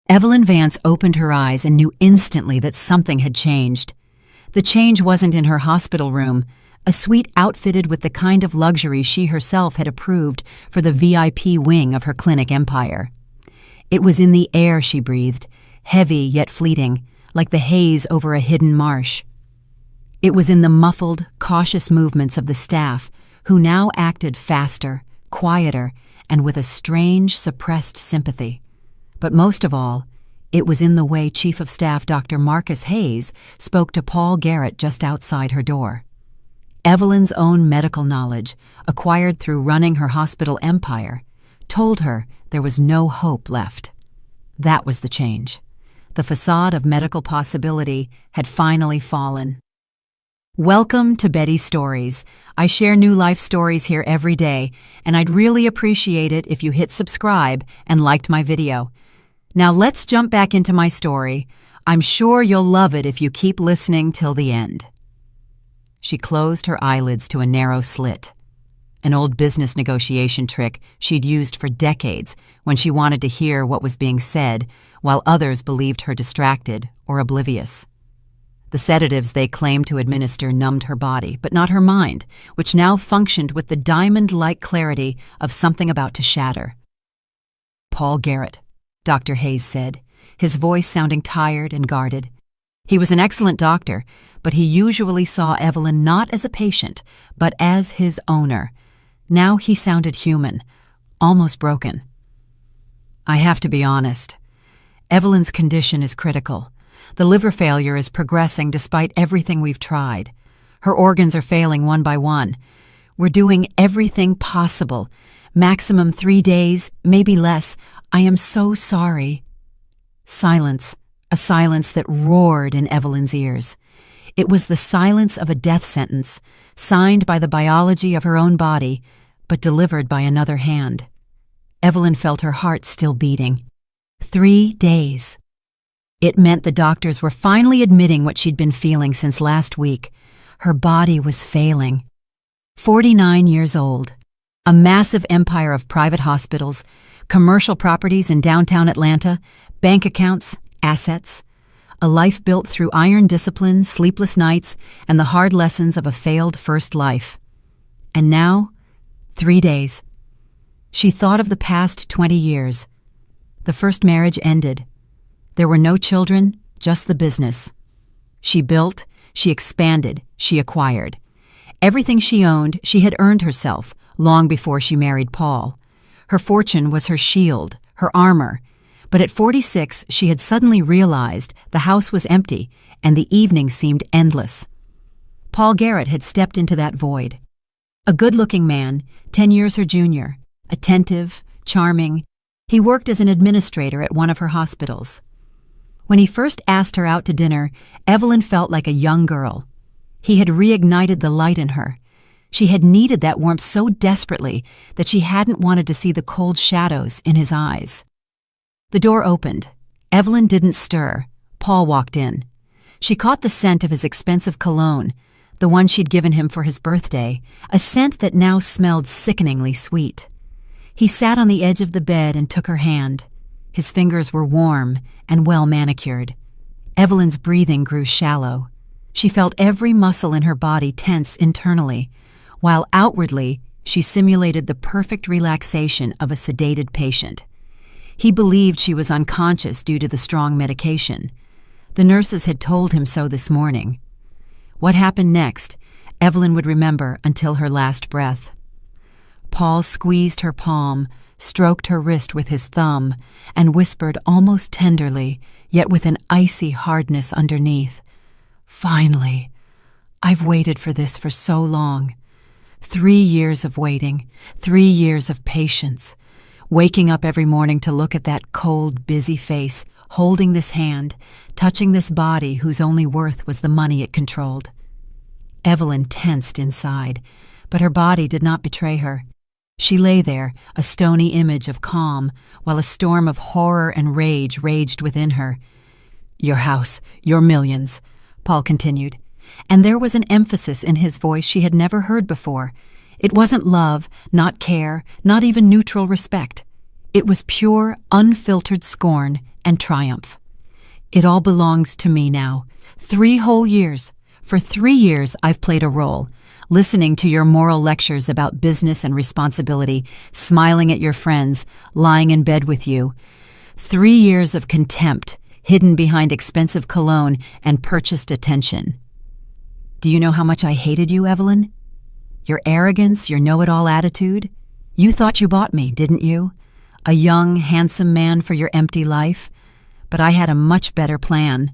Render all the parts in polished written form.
Evelyn Vance opened her eyes and knew instantly that something had changed. The change wasn't in her hospital room, a suite outfitted with the kind of luxury she herself had approved for the VIP wing of her clinic empire. It was in the air she breathed, heavy yet fleeting, like the haze over a hidden marsh. It was in the muffled, cautious movements of the staff, who now acted faster, quieter, and with a strange, suppressed sympathy. But most of all, it was in the way Chief of Staff Dr. Marcus Hayes spoke to Paul Garrett just outside her door. Evelyn's own medical knowledge, acquired through running her hospital empire, told her there was no hope left. That was the change. The facade of medical possibility had finally fallen. Welcome to Betty's Stories. I share new life stories here every day, and I'd really appreciate it if you hit subscribe and liked my video. Now let's jump back into my story. I'm sure you'll love it if you keep listening till the end. She closed her eyelids to a narrow slit, an old business negotiation trick she'd used for decades when she wanted to hear what was being said while others believed her distracted or oblivious. The sedatives they claimed to administer numbed her body, but not her mind, which now functioned with the diamond-like clarity of something about to shatter. "Paul Garrett," Dr. Hayes said, his voice sounding tired and guarded. He was an excellent doctor, but he usually saw Evelyn not as a patient, but as his owner. Now he sounded human, almost broken. "I have to be honest. Evelyn's condition is critical. The liver failure is progressing despite everything we've tried. Her organs are failing one by one. We're doing everything possible. Maximum 3 days, maybe less. I am so sorry." Silence, a silence that roared in Evelyn's ears. It was the silence of a death sentence, signed by the biology of her own body, but delivered by another hand. Evelyn felt her heart still beating. 3 days. It meant the doctors were finally admitting what she'd been feeling since last week. Her body was failing. 49 years old, a massive empire of private hospitals, commercial properties in downtown Atlanta, bank accounts, assets, a life built through iron discipline, sleepless nights, and the hard lessons of a failed first life. And now, 3 days. She thought of the past 20 years. The first marriage ended. There were no children, just the business. She built, she expanded, she acquired. Everything she owned, she had earned herself, long before she married Paul. Her fortune was her shield, her armor. But at 46, she had suddenly realized the house was empty and the evening seemed endless. Paul Garrett had stepped into that void. A good-looking man, 10 years her junior, attentive, charming. He worked as an administrator at one of her hospitals. When he first asked her out to dinner, Evelyn felt like a young girl. He had reignited the light in her. She had needed that warmth so desperately that she hadn't wanted to see the cold shadows in his eyes. The door opened. Evelyn didn't stir. Paul walked in. She caught the scent of his expensive cologne, the one she'd given him for his birthday, a scent that now smelled sickeningly sweet. He sat on the edge of the bed and took her hand. His fingers were warm and well manicured. Evelyn's breathing grew shallow. She felt every muscle in her body tense internally, while outwardly she simulated the perfect relaxation of a sedated patient. He believed she was unconscious due to the strong medication. The nurses had told him so this morning. What happened next, Evelyn would remember until her last breath. Paul squeezed her palm, stroked her wrist with his thumb, and whispered almost tenderly, yet with an icy hardness underneath, "Finally, I've waited for this for so long. 3 years of waiting, 3 years of patience. Waking up every morning to look at that cold, busy face, holding this hand, touching this body whose only worth was the money it controlled." Evelyn tensed inside, but her body did not betray her. She lay there, a stony image of calm, while a storm of horror and rage raged within her. "Your house, your millions," Paul continued, and there was an emphasis in his voice she had never heard before. It wasn't love, not care, not even neutral respect. It was pure, unfiltered scorn and triumph. "It all belongs to me now. 3 whole years. For 3 years I've played a role, listening to your moral lectures about business and responsibility, smiling at your friends, lying in bed with you. 3 years of contempt, hidden behind expensive cologne and purchased attention. Do you know how much I hated you, Evelyn? Your arrogance, your know-it-all attitude? You thought you bought me, didn't you? A young, handsome man for your empty life? But I had a much better plan."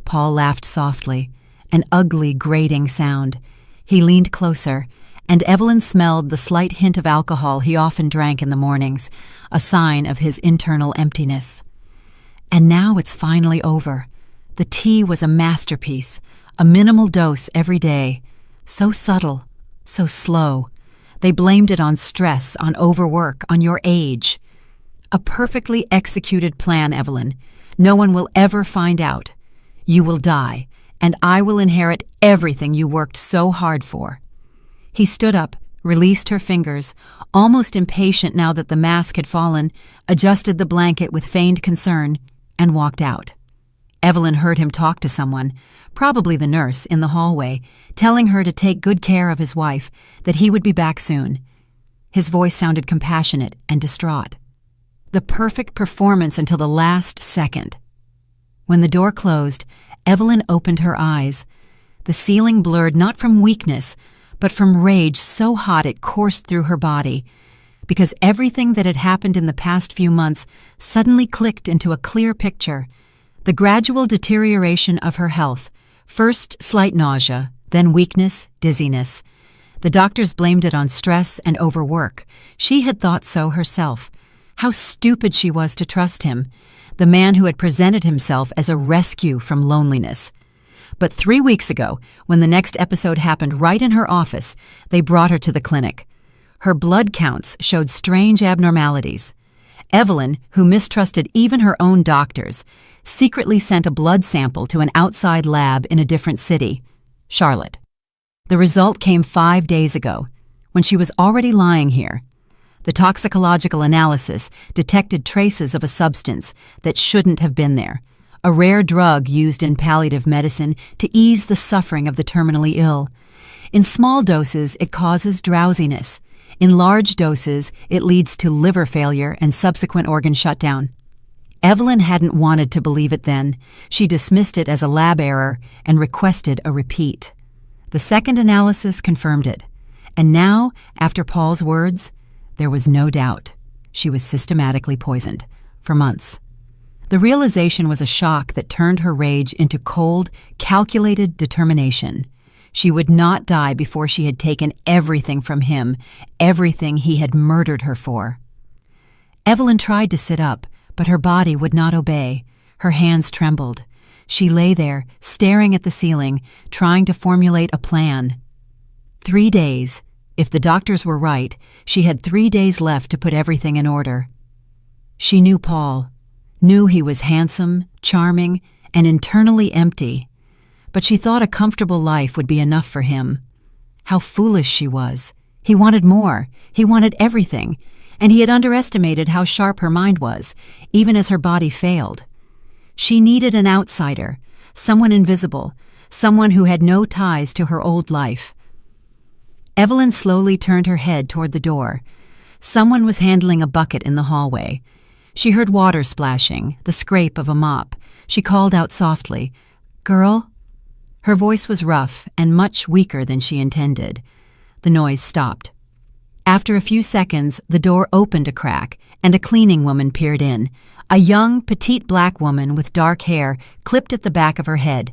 Paul laughed softly, an ugly, grating sound. He leaned closer, and Evelyn smelled the slight hint of alcohol he often drank in the mornings, a sign of his internal emptiness. "And now it's finally over. The tea was a masterpiece, a minimal dose every day. So subtle, so slow. They blamed it on stress, on overwork, on your age. A perfectly executed plan, Evelyn. No one will ever find out. You will die, and I will inherit everything you worked so hard for." He stood up, released her fingers, almost impatient now that the mask had fallen, adjusted the blanket with feigned concern, and walked out. Evelyn heard him talk to someone, probably the nurse, in the hallway, telling her to take good care of his wife, that he would be back soon. His voice sounded compassionate and distraught. The perfect performance until the last second. When the door closed, Evelyn opened her eyes. The ceiling blurred not from weakness, but from rage so hot it coursed through her body, because everything that had happened in the past few months suddenly clicked into a clear picture. The gradual deterioration of her health, first slight nausea, then weakness, dizziness. The doctors blamed it on stress and overwork. She had thought so herself. How stupid she was to trust him, the man who had presented himself as a rescue from loneliness. But 3 weeks ago, when the next episode happened right in her office, they brought her to the clinic. Her blood counts showed strange abnormalities. Evelyn, who mistrusted even her own doctors, secretly sent a blood sample to an outside lab in a different city, Charlotte. The result came 5 days ago, when she was already lying here. The toxicological analysis detected traces of a substance that shouldn't have been there, a rare drug used in palliative medicine to ease the suffering of the terminally ill. In small doses, it causes drowsiness. In large doses, it leads to liver failure and subsequent organ shutdown. Evelyn hadn't wanted to believe it then. She dismissed it as a lab error and requested a repeat. The second analysis confirmed it. And now, after Paul's words, there was no doubt. She was systematically poisoned, for months. The realization was a shock that turned her rage into cold, calculated determination. She would not die before she had taken everything from him, everything he had murdered her for. Evelyn tried to sit up, but her body would not obey. Her hands trembled. She lay there, staring at the ceiling, trying to formulate a plan. 3 days. If the doctors were right, she had 3 days left to put everything in order. She knew Paul, knew he was handsome, charming, and internally empty. But she thought a comfortable life would be enough for him. How foolish she was. He wanted more. He wanted everything. And he had underestimated how sharp her mind was, even as her body failed. She needed an outsider, someone invisible, someone who had no ties to her old life. Evelyn slowly turned her head toward the door. Someone was handling a bucket in the hallway. She heard water splashing, the scrape of a mop. She called out softly, "Girl?" Her voice was rough and much weaker than she intended. The noise stopped. After a few seconds, the door opened a crack, and a cleaning woman peered in. A young, petite black woman with dark hair clipped at the back of her head.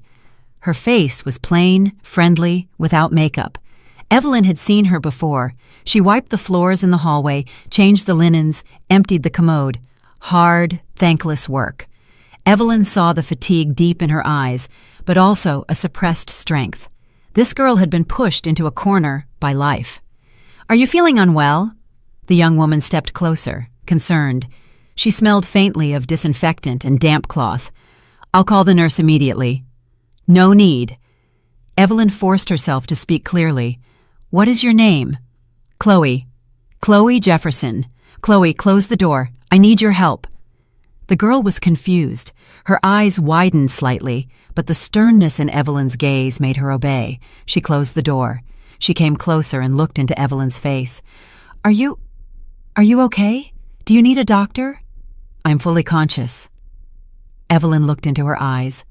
Her face was plain, friendly, without makeup. Evelyn had seen her before. She wiped the floors in the hallway, changed the linens, emptied the commode. Hard, thankless work. Evelyn saw the fatigue deep in her eyes, but also a suppressed strength. This girl had been pushed into a corner by life. "Are you feeling unwell?" The young woman stepped closer, concerned. She smelled faintly of disinfectant and damp cloth. "I'll call the nurse immediately." "No need." Evelyn forced herself to speak clearly. "What is your name?" "Chloe. Chloe Jefferson. Chloe, close the door. I need your help." The girl was confused. Her eyes widened slightly, but the sternness in Evelyn's gaze made her obey. She closed the door. She came closer and looked into Evelyn's face. Are you okay? Do you need a doctor?" "I'm fully conscious." Evelyn looked into her eyes.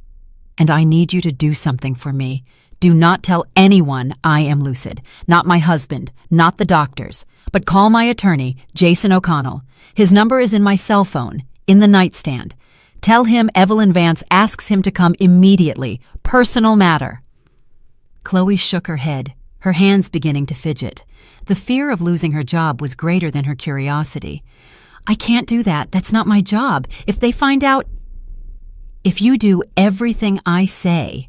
"And I need you to do something for me. Do not tell anyone I am lucid. Not my husband, not the doctors. But call my attorney, Jason O'Connell. His number is in my cell phone, in the nightstand. Tell him Evelyn Vance asks him to come immediately. Personal matter." Chloe shook her head, her hands beginning to fidget. The fear of losing her job was greater than her curiosity. "I can't do that. That's not my job. If they find out—" "If you do everything I say—"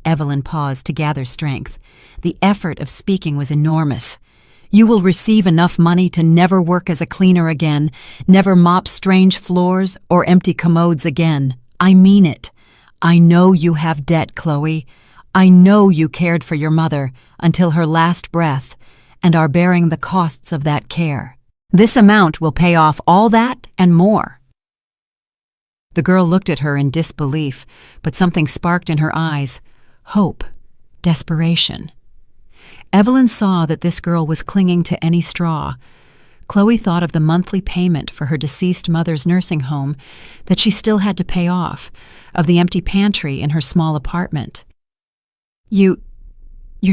Evelyn paused to gather strength. The effort of speaking was enormous. "You will receive enough money to never work as a cleaner again, never mop strange floors or empty commodes again. I mean it. I know you have debt, Chloe. I know you cared for your mother until her last breath and are bearing the costs of that care. This amount will pay off all that and more." The girl looked at her in disbelief, but something sparked in her eyes. Hope. Desperation. Evelyn saw that this girl was clinging to any straw. Chloe thought of the monthly payment for her deceased mother's nursing home that she still had to pay off, of the empty pantry in her small apartment. You're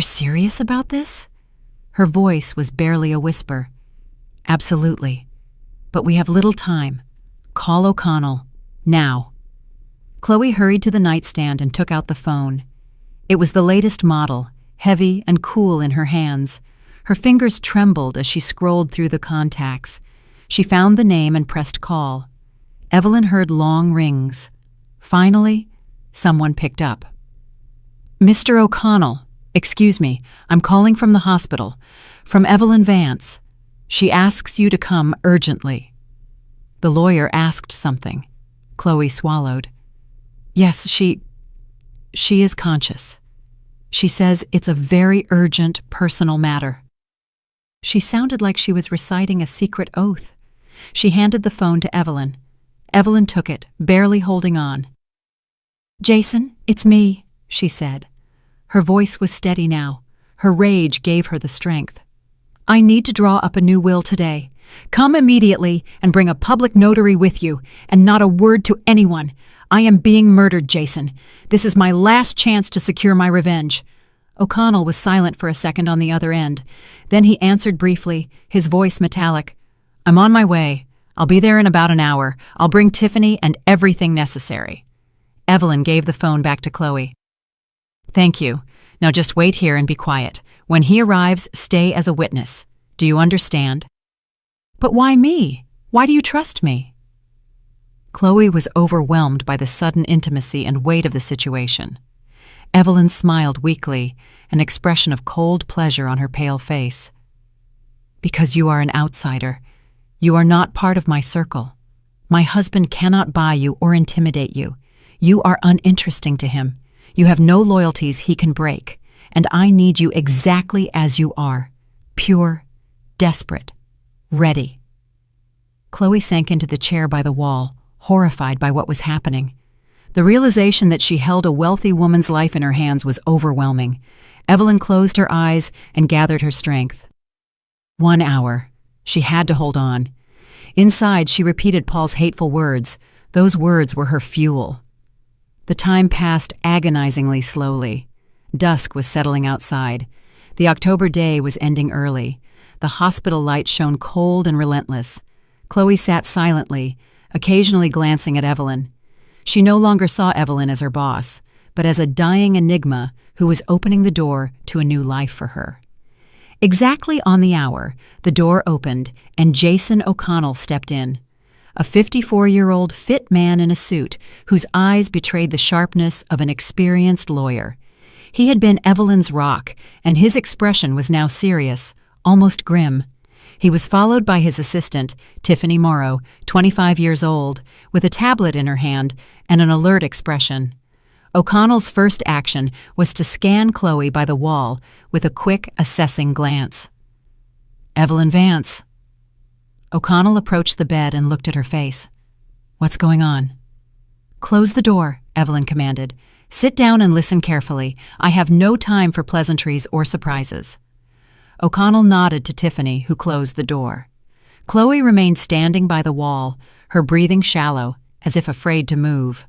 serious about this?" Her voice was barely a whisper. "Absolutely. But we have little time. Call O'Connell. Now." Chloe hurried to the nightstand and took out the phone. It was the latest model, heavy and cool in her hands. Her fingers trembled as she scrolled through the contacts. She found the name and pressed call. Evelyn heard long rings. Finally, someone picked up. "Mr. O'Connell, excuse me, I'm calling from the hospital. From Evelyn Vance. She asks you to come urgently." The lawyer asked something. Chloe swallowed. "Yes, she is conscious. She says it's a very urgent, personal matter." She sounded like she was reciting a secret oath. She handed the phone to Evelyn. Evelyn took it, barely holding on. "Jason, it's me," she said. Her voice was steady now. Her rage gave her the strength. "I need to draw up a new will today. Come immediately and bring a public notary with you, and not a word to anyone. I am being murdered, Jason. This is my last chance to secure my revenge." O'Connell was silent for a second on the other end. Then he answered briefly, his voice metallic. "I'm on my way. I'll be there in about an hour. I'll bring Tiffany and everything necessary." Evelyn gave the phone back to Chloe. "Thank you. Now just wait here and be quiet. When he arrives, stay as a witness. Do you understand?" "But why me? Why do you trust me?" Chloe was overwhelmed by the sudden intimacy and weight of the situation. Evelyn smiled weakly, an expression of cold pleasure on her pale face. "Because you are an outsider. You are not part of my circle. My husband cannot buy you or intimidate you. You are uninteresting to him. You have no loyalties he can break, and I need you exactly as you are. Pure, desperate, ready." Chloe sank into the chair by the wall, horrified by what was happening. The realization that she held a wealthy woman's life in her hands was overwhelming. Evelyn closed her eyes and gathered her strength. 1 hour. She had to hold on. Inside, she repeated Paul's hateful words. Those words were her fuel. The time passed agonizingly slowly. Dusk was settling outside. The October day was ending early. The hospital light shone cold and relentless. Chloe sat silently, occasionally glancing at Evelyn. She no longer saw Evelyn as her boss, but as a dying enigma who was opening the door to a new life for her. Exactly on the hour, the door opened and Jason O'Connell stepped in. A 54-year-old fit man in a suit whose eyes betrayed the sharpness of an experienced lawyer. He had been Evelyn's rock, and his expression was now serious, almost grim. He was followed by his assistant, Tiffany Morrow, 25 years old, with a tablet in her hand and an alert expression. O'Connell's first action was to scan Chloe by the wall with a quick, assessing glance. "Evelyn Vance." O'Connell approached the bed and looked at her face. What's going on? Close the door, Evelyn commanded. Sit down and listen carefully. I have no time for pleasantries or surprises. O'Connell nodded to Tiffany, who closed the door. Chloe remained standing by the wall, her breathing shallow, as if afraid to move.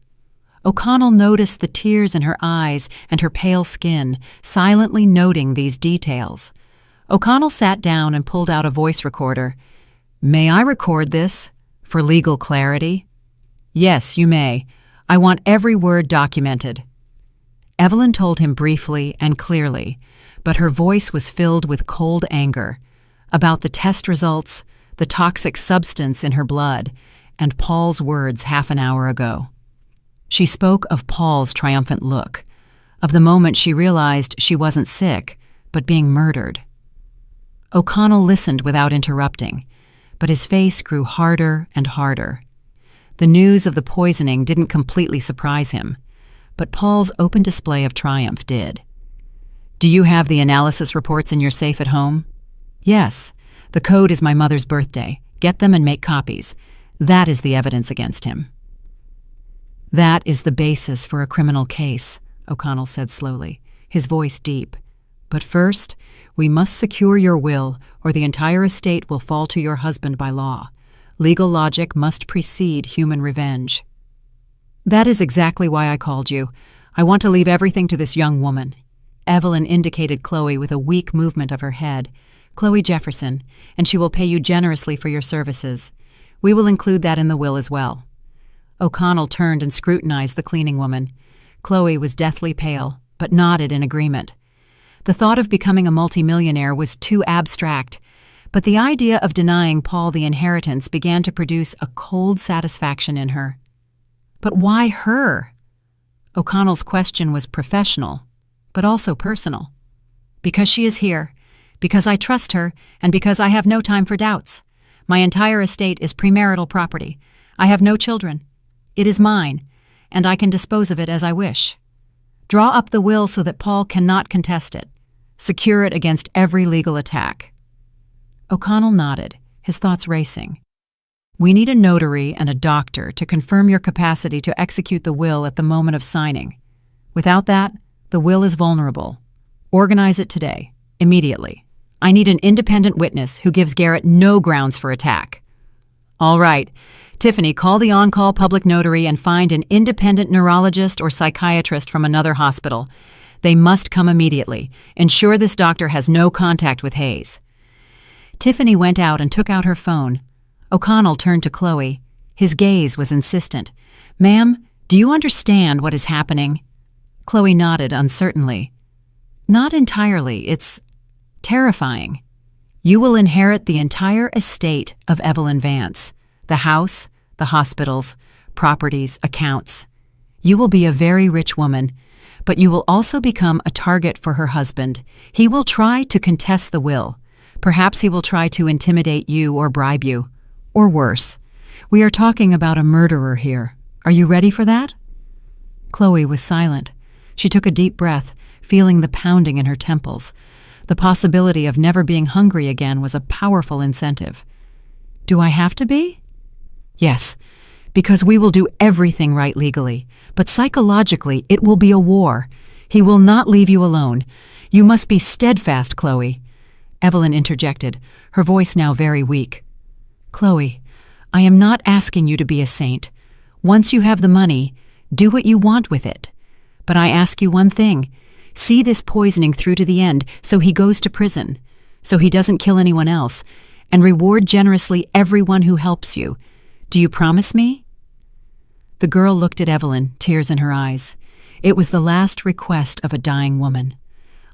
O'Connell noticed the tears in her eyes and her pale skin, silently noting these details. O'Connell sat down and pulled out a voice recorder. "May I record this, for legal clarity?" "Yes, you may. I want every word documented." Evelyn told him briefly and clearly, but her voice was filled with cold anger about the test results, the toxic substance in her blood, and Paul's words half an hour ago. She spoke of Paul's triumphant look, of the moment she realized she wasn't sick, but being murdered. O'Connell listened without interrupting, but his face grew harder and harder. The news of the poisoning didn't completely surprise him, but Paul's open display of triumph did. "Do you have the analysis reports in your safe at home?" "Yes. The code is my mother's birthday. Get them and make copies. That is the evidence against him." "That is the basis for a criminal case," O'Connell said slowly, his voice deep. "But first, we must secure your will, or the entire estate will fall to your husband by law. Legal logic must precede human revenge." "That is exactly why I called you. I want to leave everything to this young woman." Evelyn indicated Chloe with a weak movement of her head. "Chloe Jefferson, and she will pay you generously for your services. We will include that in the will as well." O'Connell turned and scrutinized the cleaning woman. Chloe was deathly pale, but nodded in agreement. The thought of becoming a multimillionaire was too abstract, but the idea of denying Paul the inheritance began to produce a cold satisfaction in her. But why her? O'Connell's question was professional, but also personal. "Because she is here, because I trust her, and because I have no time for doubts. My entire estate is premarital property. I have no children. It is mine, and I can dispose of it as I wish. Draw up the will so that Paul cannot contest it. Secure it against every legal attack." O'Connell nodded, his thoughts racing. "We need a notary and a doctor to confirm your capacity to execute the will at the moment of signing. Without that, the will is vulnerable. Organize it today, immediately. I need an independent witness who gives Garrett no grounds for attack." "All right. Tiffany, call the on-call public notary and find an independent neurologist or psychiatrist from another hospital. They must come immediately. Ensure this doctor has no contact with Hayes." Tiffany went out and took out her phone. O'Connell turned to Chloe. His gaze was insistent. "Ma'am, do you understand what is happening?" Chloe nodded uncertainly. "Not entirely. It's terrifying. You will inherit the entire estate of Evelyn Vance. The house, the hospitals, properties, accounts. You will be a very rich woman, but you will also become a target for her husband. He will try to contest the will. Perhaps he will try to intimidate you or bribe you. Or worse. We are talking about a murderer here. Are you ready for that?" Chloe was silent. She took a deep breath, feeling the pounding in her temples. The possibility of never being hungry again was a powerful incentive. "Do I have to be?" "Yes, because we will do everything right legally, but psychologically it will be a war. He will not leave you alone. You must be steadfast, Chloe." Evelyn interjected, her voice now very weak. "Chloe, I am not asking you to be a saint. Once you have the money, do what you want with it. But I ask you one thing. See this poisoning through to the end so he goes to prison, so he doesn't kill anyone else, and reward generously everyone who helps you. Do you promise me?" The girl looked at Evelyn, tears in her eyes. It was the last request of a dying woman.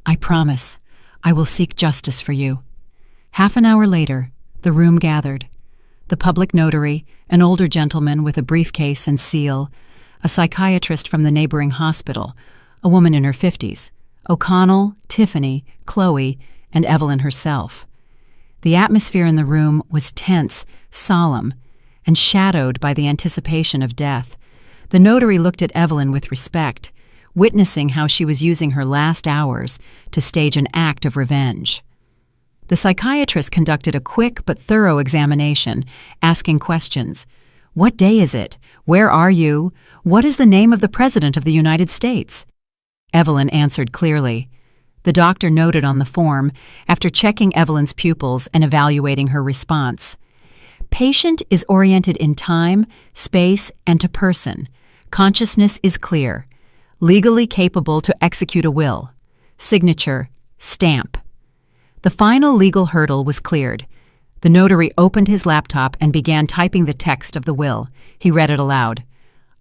"I promise. I will seek justice for you." Half an hour later, the room gathered. The public notary, an older gentleman with a briefcase and seal, a psychiatrist from the neighboring hospital, a woman in her 50s, O'Connell, Tiffany, Chloe, and Evelyn herself. The atmosphere in the room was tense, solemn, and shadowed by the anticipation of death. The notary looked at Evelyn with respect, witnessing how she was using her last hours to stage an act of revenge. The psychiatrist conducted a quick but thorough examination, asking questions. What day is it? Where are you? What is the name of the President of the United States? Evelyn answered clearly. The doctor noted on the form, after checking Evelyn's pupils and evaluating her response. Patient is oriented in time, space, and to person. Consciousness is clear. Legally capable to execute a will. Signature, stamp. The final legal hurdle was cleared. The notary opened his laptop and began typing the text of the will. He read it aloud.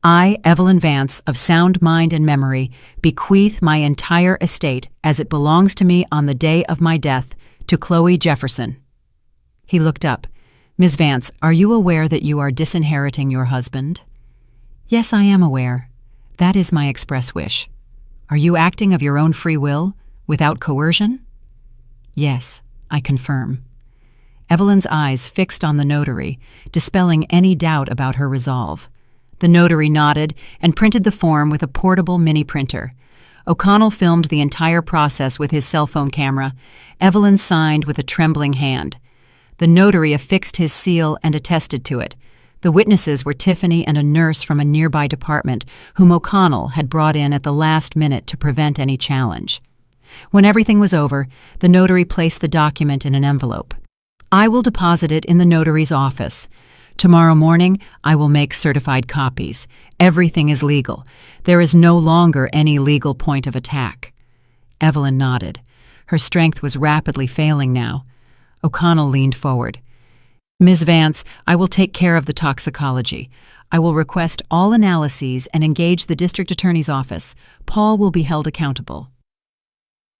I, Evelyn Vance, of sound mind and memory, bequeath my entire estate as it belongs to me on the day of my death to Chloe Jefferson. He looked up. Ms. Vance, are you aware that you are disinheriting your husband? Yes, I am aware. That is my express wish. Are you acting of your own free will, without coercion? Yes, I confirm. Evelyn's eyes fixed on the notary, dispelling any doubt about her resolve. The notary nodded and printed the form with a portable mini-printer. O'Connell filmed the entire process with his cell phone camera. Evelyn signed with a trembling hand. The notary affixed his seal and attested to it. The witnesses were Tiffany and a nurse from a nearby department whom O'Connell had brought in at the last minute to prevent any challenge. When everything was over, the notary placed the document in an envelope. I will deposit it in the notary's office. Tomorrow morning, I will make certified copies. Everything is legal. There is no longer any legal point of attack. Evelyn nodded. Her strength was rapidly failing now. O'Connell leaned forward. Ms. Vance, I will take care of the toxicology. I will request all analyses and engage the district attorney's office. Paul will be held accountable.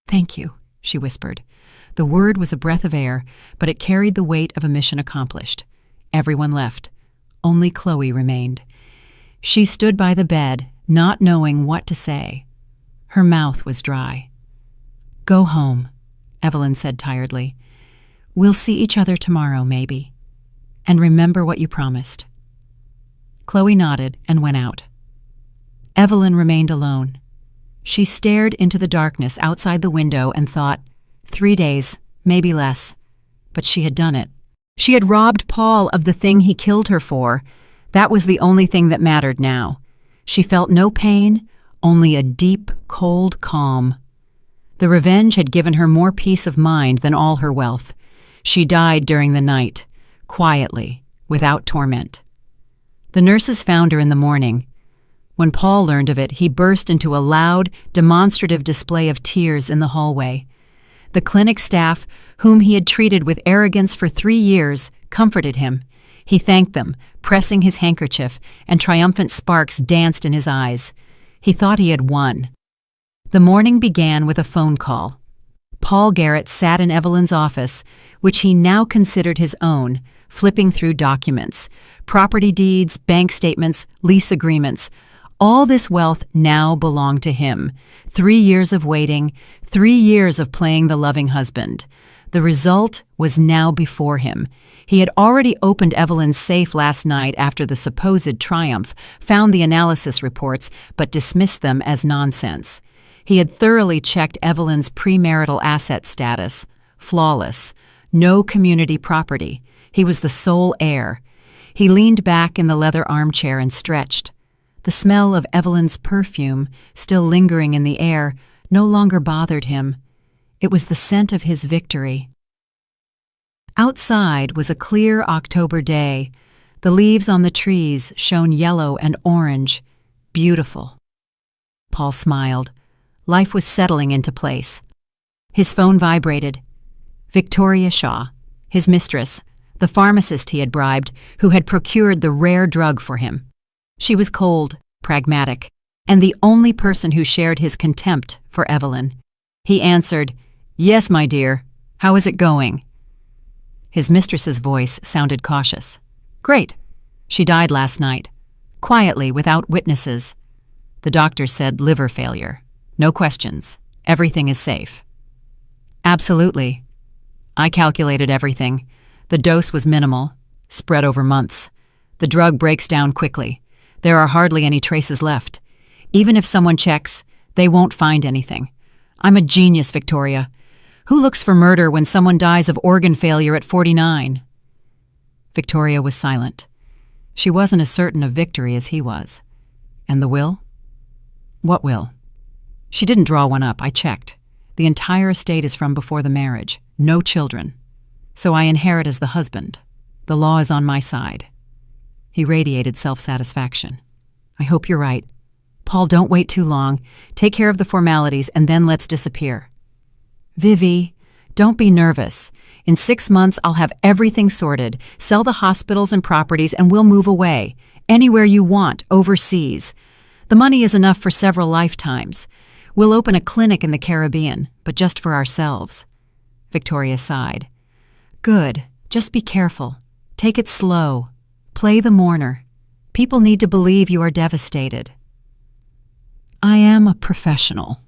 Thank you, she whispered. The word was a breath of air, but it carried the weight of a mission accomplished. Everyone left. Only Chloe remained. She stood by the bed, not knowing what to say. Her mouth was dry. Go home, Evelyn said tiredly. We'll see each other tomorrow, maybe. And remember what you promised. Chloe nodded and went out. Evelyn remained alone. She stared into the darkness outside the window and thought, 3 days, maybe less. But she had done it. She had robbed Paul of the thing he killed her for. That was the only thing that mattered now. She felt no pain, only a deep, cold calm. The revenge had given her more peace of mind than all her wealth. She died during the night, quietly, without torment. The nurses found her in the morning. When Paul learned of it, he burst into a loud, demonstrative display of tears in the hallway. The clinic staff, whom he had treated with arrogance for 3 years, comforted him. He thanked them, pressing his handkerchief, and triumphant sparks danced in his eyes. He thought he had won. The morning began with a phone call. Paul Garrett sat in Evelyn's office, which he now considered his own, flipping through documents, property deeds, bank statements, lease agreements. All this wealth now belonged to him. 3 years of waiting, 3 years of playing the loving husband. The result was now before him. He had already opened Evelyn's safe last night after the supposed triumph, found the analysis reports, but dismissed them as nonsense. He had thoroughly checked Evelyn's premarital asset status. Flawless. No community property. He was the sole heir. He leaned back in the leather armchair and stretched. The smell of Evelyn's perfume, still lingering in the air, no longer bothered him. It was the scent of his victory. Outside was a clear October day. The leaves on the trees shone yellow and orange. Beautiful. Paul smiled. Life was settling into place. His phone vibrated. Victoria Shaw, his mistress, the pharmacist he had bribed, who had procured the rare drug for him. She was cold, pragmatic, and the only person who shared his contempt for Evelyn. He answered, "Yes, my dear. How is it going?" His mistress's voice sounded cautious. "Great. She died last night. Quietly, without witnesses. The doctor said liver failure. No questions. Everything is safe." "Absolutely. I calculated everything. The dose was minimal, spread over months. The drug breaks down quickly. There are hardly any traces left. Even if someone checks, they won't find anything. I'm a genius, Victoria. Who looks for murder when someone dies of organ failure at 49? Victoria was silent. She wasn't as certain of victory as he was. And the will? What will? She didn't draw one up, I checked. The entire estate is from before the marriage. No children. So I inherit as the husband. The law is on my side. He radiated self-satisfaction. I hope you're right. Paul, don't wait too long. Take care of the formalities and then let's disappear. Vivi, don't be nervous. In 6 months, I'll have everything sorted, sell the hospitals and properties, and we'll move away. Anywhere you want, overseas. The money is enough for several lifetimes. We'll open a clinic in the Caribbean, but just for ourselves. Victoria sighed. Good. Just be careful. Take it slow. Play the mourner. People need to believe you are devastated. I am a professional,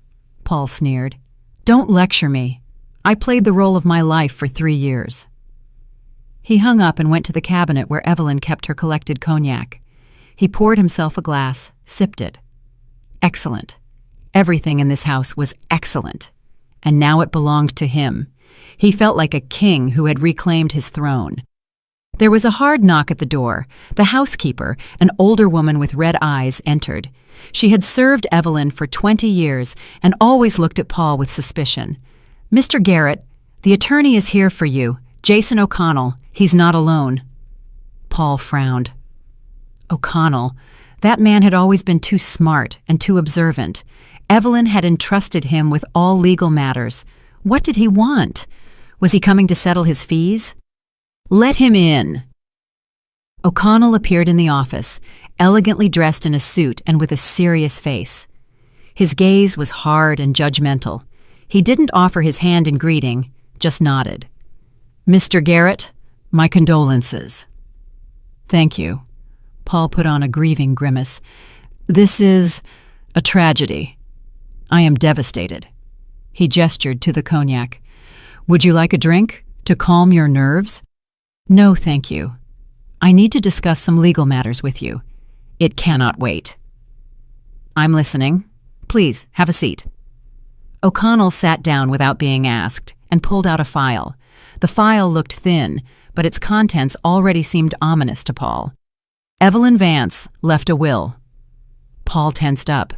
Paul sneered. Don't lecture me. I played the role of my life for 3 years. He hung up and went to the cabinet where Evelyn kept her collected cognac. He poured himself a glass, sipped it. Excellent. Everything in this house was excellent. And now it belonged to him. He felt like a king who had reclaimed his throne. There was a hard knock at the door. The housekeeper, an older woman with red eyes, entered. She had served Evelyn for 20 years and always looked at Paul with suspicion. Mr. Garrett, the attorney is here for you. Jason O'Connell. He's not alone. Paul frowned. O'Connell. That man had always been too smart and too observant. Evelyn had entrusted him with all legal matters. What did he want? Was he coming to settle his fees? Let him in. O'Connell appeared in the office, elegantly dressed in a suit and with a serious face. His gaze was hard and judgmental. He didn't offer his hand in greeting, just nodded. Mr. Garrett, my condolences. Thank you. Paul put on a grieving grimace. This is a tragedy. I am devastated. He gestured to the cognac. Would you like a drink to calm your nerves? No, thank you. I need to discuss some legal matters with you. It cannot wait. I'm listening. Please, have a seat. O'Connell sat down without being asked and pulled out a file. The file looked thin, but its contents already seemed ominous to Paul. Evelyn Vance left a will. Paul tensed up.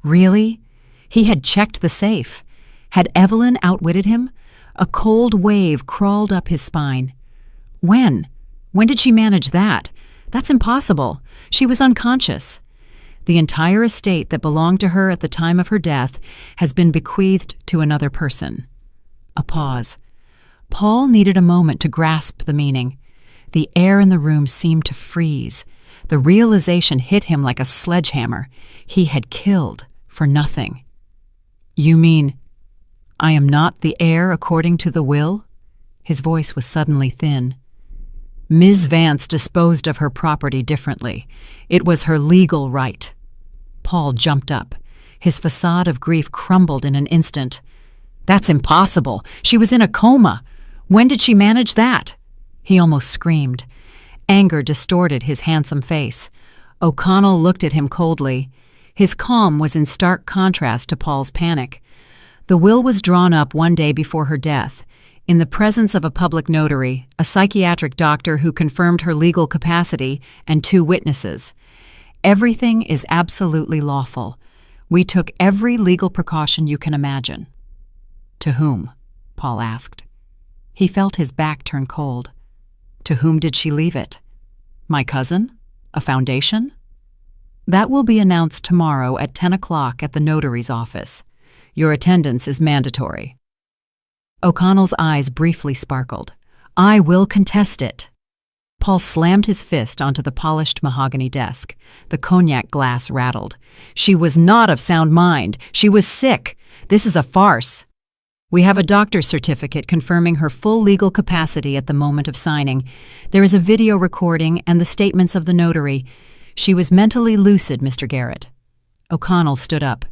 Really? He had checked the safe. Had Evelyn outwitted him? A cold wave crawled up his spine. When? When did she manage that? That's impossible. She was unconscious. The entire estate that belonged to her at the time of her death has been bequeathed to another person. A pause. Paul needed a moment to grasp the meaning. The air in the room seemed to freeze. The realization hit him like a sledgehammer. He had killed for nothing. You mean, I am not the heir according to the will? His voice was suddenly thin. Ms. Vance disposed of her property differently. It was her legal right. Paul jumped up. His facade of grief crumbled in an instant. That's impossible. She was in a coma. When did she manage that? He almost screamed. Anger distorted his handsome face. O'Connell looked at him coldly. His calm was in stark contrast to Paul's panic. The will was drawn up one day before her death, in the presence of a public notary, a psychiatric doctor who confirmed her legal capacity, and 2 witnesses. Everything is absolutely lawful. We took every legal precaution you can imagine. To whom? Paul asked. He felt his back turn cold. To whom did she leave it? My cousin? A foundation? That will be announced tomorrow at 10 o'clock at the notary's office. Your attendance is mandatory. O'Connell's eyes briefly sparkled. I will contest it. Paul slammed his fist onto the polished mahogany desk. The cognac glass rattled. She was not of sound mind. She was sick. This is a farce. We have a doctor's certificate confirming her full legal capacity at the moment of signing. There is a video recording and the statements of the notary. She was mentally lucid, Mr. Garrett. O'Connell stood up.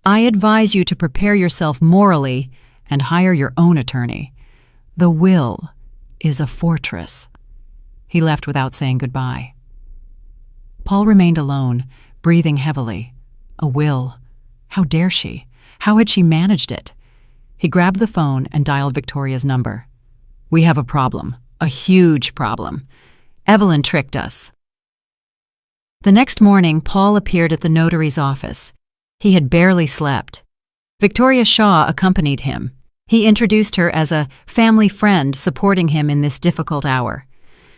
I advise you to prepare yourself morally and hire your own attorney. The will is a fortress. He left without saying goodbye. Paul remained alone, breathing heavily. A will. How dare she? How had she managed it? He grabbed the phone and dialed Victoria's number. We have a problem. A huge problem. Evelyn tricked us. The next morning, Paul appeared at the notary's office. He had barely slept. Victoria Shaw accompanied him. He introduced her as a family friend supporting him in this difficult hour.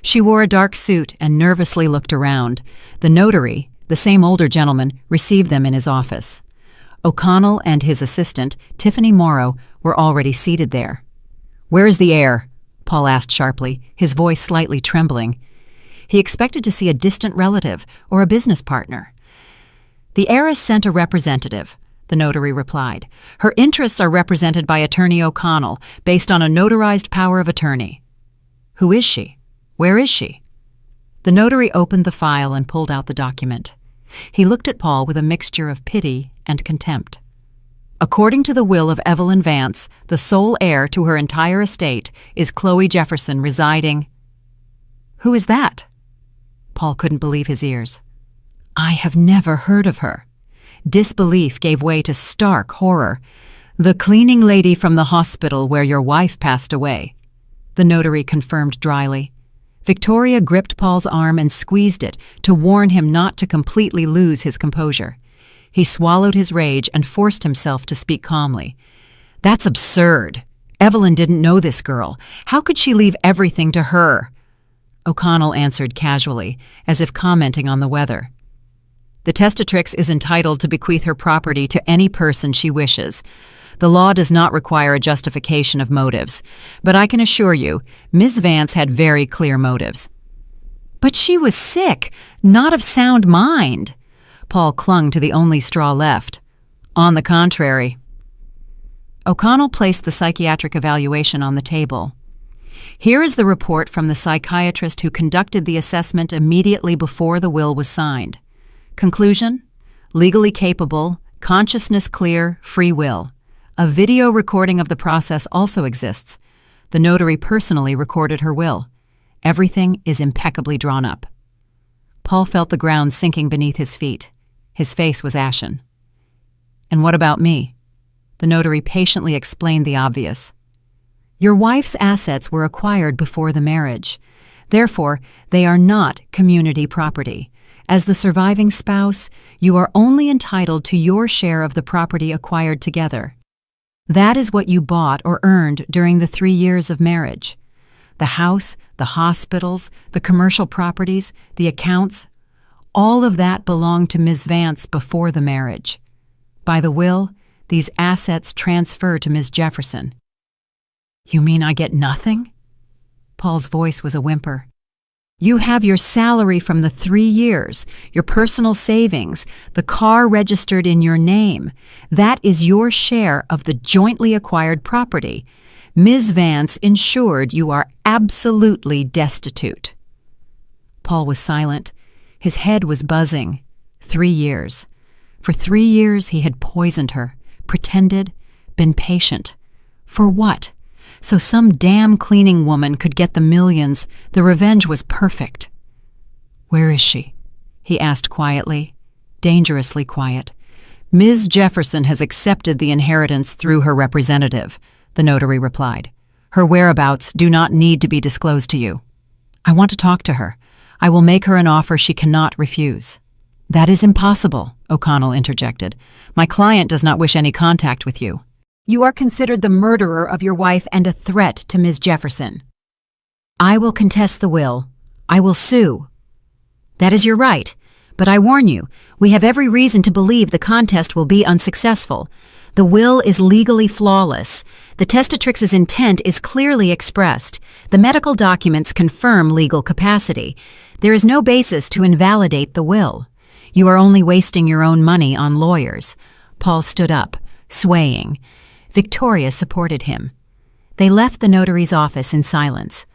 She wore a dark suit and nervously looked around. The notary, the same older gentleman, received them in his office. O'Connell and his assistant, Tiffany Morrow, were already seated there. "Where is the heir?" Paul asked sharply, his voice slightly trembling. He expected to see a distant relative or a business partner. "The heiress sent a representative," the notary replied. "Her interests are represented by Attorney O'Connell, based on a notarized power of attorney." "Who is she? Where is she?" The notary opened the file and pulled out the document. He looked at Paul with a mixture of pity and contempt. "According to the will of Evelyn Vance, the sole heir to her entire estate is Chloe Jefferson residing—" "Who is that?" Paul couldn't believe his ears. "I have never heard of her." Disbelief gave way to stark horror. "The cleaning lady from the hospital where your wife passed away," the notary confirmed dryly. Victoria gripped Paul's arm and squeezed it to warn him not to completely lose his composure. He swallowed his rage and forced himself to speak calmly. "That's absurd. Evelyn didn't know this girl. How could she leave everything to her?" O'Connell answered casually, as if commenting on the weather. "The testatrix is entitled to bequeath her property to any person she wishes. The law does not require a justification of motives, but I can assure you, Ms. Vance had very clear motives." "But she was sick, not of sound mind." Paul clung to the only straw left. "On the contrary." O'Connell placed the psychiatric evaluation on the table. "Here is the report from the psychiatrist who conducted the assessment immediately before the will was signed. Conclusion: legally capable, consciousness clear, free will. A video recording of the process also exists. The notary personally recorded her will. Everything is impeccably drawn up." Paul felt the ground sinking beneath his feet. His face was ashen. "And what about me?" The notary patiently explained the obvious. "Your wife's assets were acquired before the marriage. Therefore, they are not community property. As the surviving spouse, you are only entitled to your share of the property acquired together. That is what you bought or earned during the 3 years of marriage. The house, the hospitals, the commercial properties, the accounts, all of that belonged to Ms. Vance before the marriage. By the will, these assets transfer to Ms. Jefferson." "You mean I get nothing?" Paul's voice was a whimper. "You have your salary from the 3 years, your personal savings, the car registered in your name. That is your share of the jointly acquired property. Ms. Vance ensured you are absolutely destitute." Paul was silent. His head was buzzing. 3 years. For 3 years he had poisoned her, pretended, been patient. For what? So some damn cleaning woman could get the millions. The revenge was perfect. "Where is she?" he asked quietly, dangerously quiet. "Ms. Jefferson has accepted the inheritance through her representative," the notary replied. "Her whereabouts do not need to be disclosed to you." "I want to talk to her. I will make her an offer she cannot refuse." "That is impossible," O'Connell interjected. "My client does not wish any contact with you. You are considered the murderer of your wife and a threat to Ms. Jefferson." "I will contest the will. I will sue." "That is your right. But I warn you, we have every reason to believe the contest will be unsuccessful. The will is legally flawless. The testatrix's intent is clearly expressed. The medical documents confirm legal capacity. There is no basis to invalidate the will. You are only wasting your own money on lawyers." Paul stood up, swaying. Victoria supported him. They left the notary's office in silence.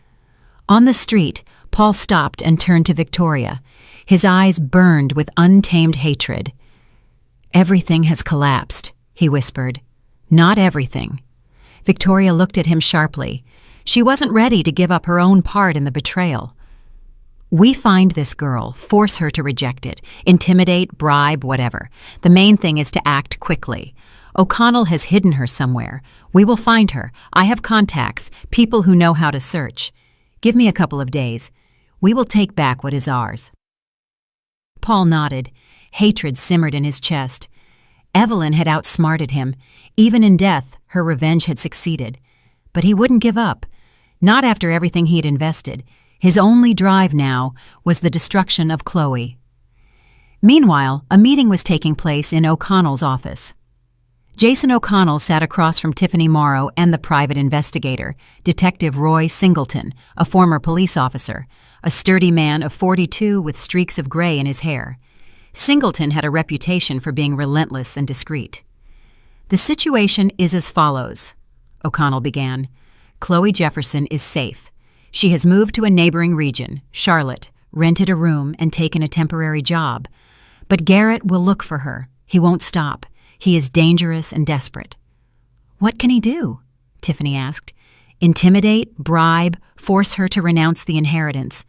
On the street, Paul stopped and turned to Victoria. His eyes burned with untamed hatred. "Everything has collapsed," he whispered. "Not everything." Victoria looked at him sharply. She wasn't ready to give up her own part in the betrayal. "We find this girl, force her to reject it, intimidate, bribe, whatever. The main thing is to act quickly. O'Connell has hidden her somewhere. We will find her. I have contacts, people who know how to search. Give me a couple of days. We will take back what is ours." Paul nodded. Hatred simmered in his chest. Evelyn had outsmarted him. Even in death, her revenge had succeeded. But he wouldn't give up. Not after everything he had invested. His only drive now was the destruction of Chloe. Meanwhile, a meeting was taking place in O'Connell's office. Jason O'Connell sat across from Tiffany Morrow and the private investigator, Detective Roy Singleton, a former police officer, a sturdy man of 42 with streaks of gray in his hair. Singleton had a reputation for being relentless and discreet. "The situation is as follows," O'Connell began. "Chloe Jefferson is safe. She has moved to a neighboring region, Charlotte, rented a room, and taken a temporary job. But Garrett will look for her. He won't stop. He is dangerous and desperate." "What can he do?" Tiffany asked. "Intimidate, bribe, force her to renounce the inheritance.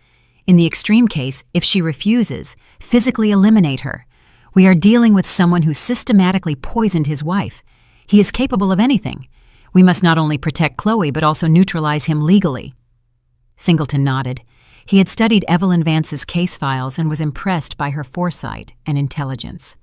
In the extreme case, if she refuses, physically eliminate her. We are dealing with someone who systematically poisoned his wife. He is capable of anything. We must not only protect Chloe, but also neutralize him legally." Singleton nodded. He had studied Evelyn Vance's case files and was impressed by her foresight and intelligence.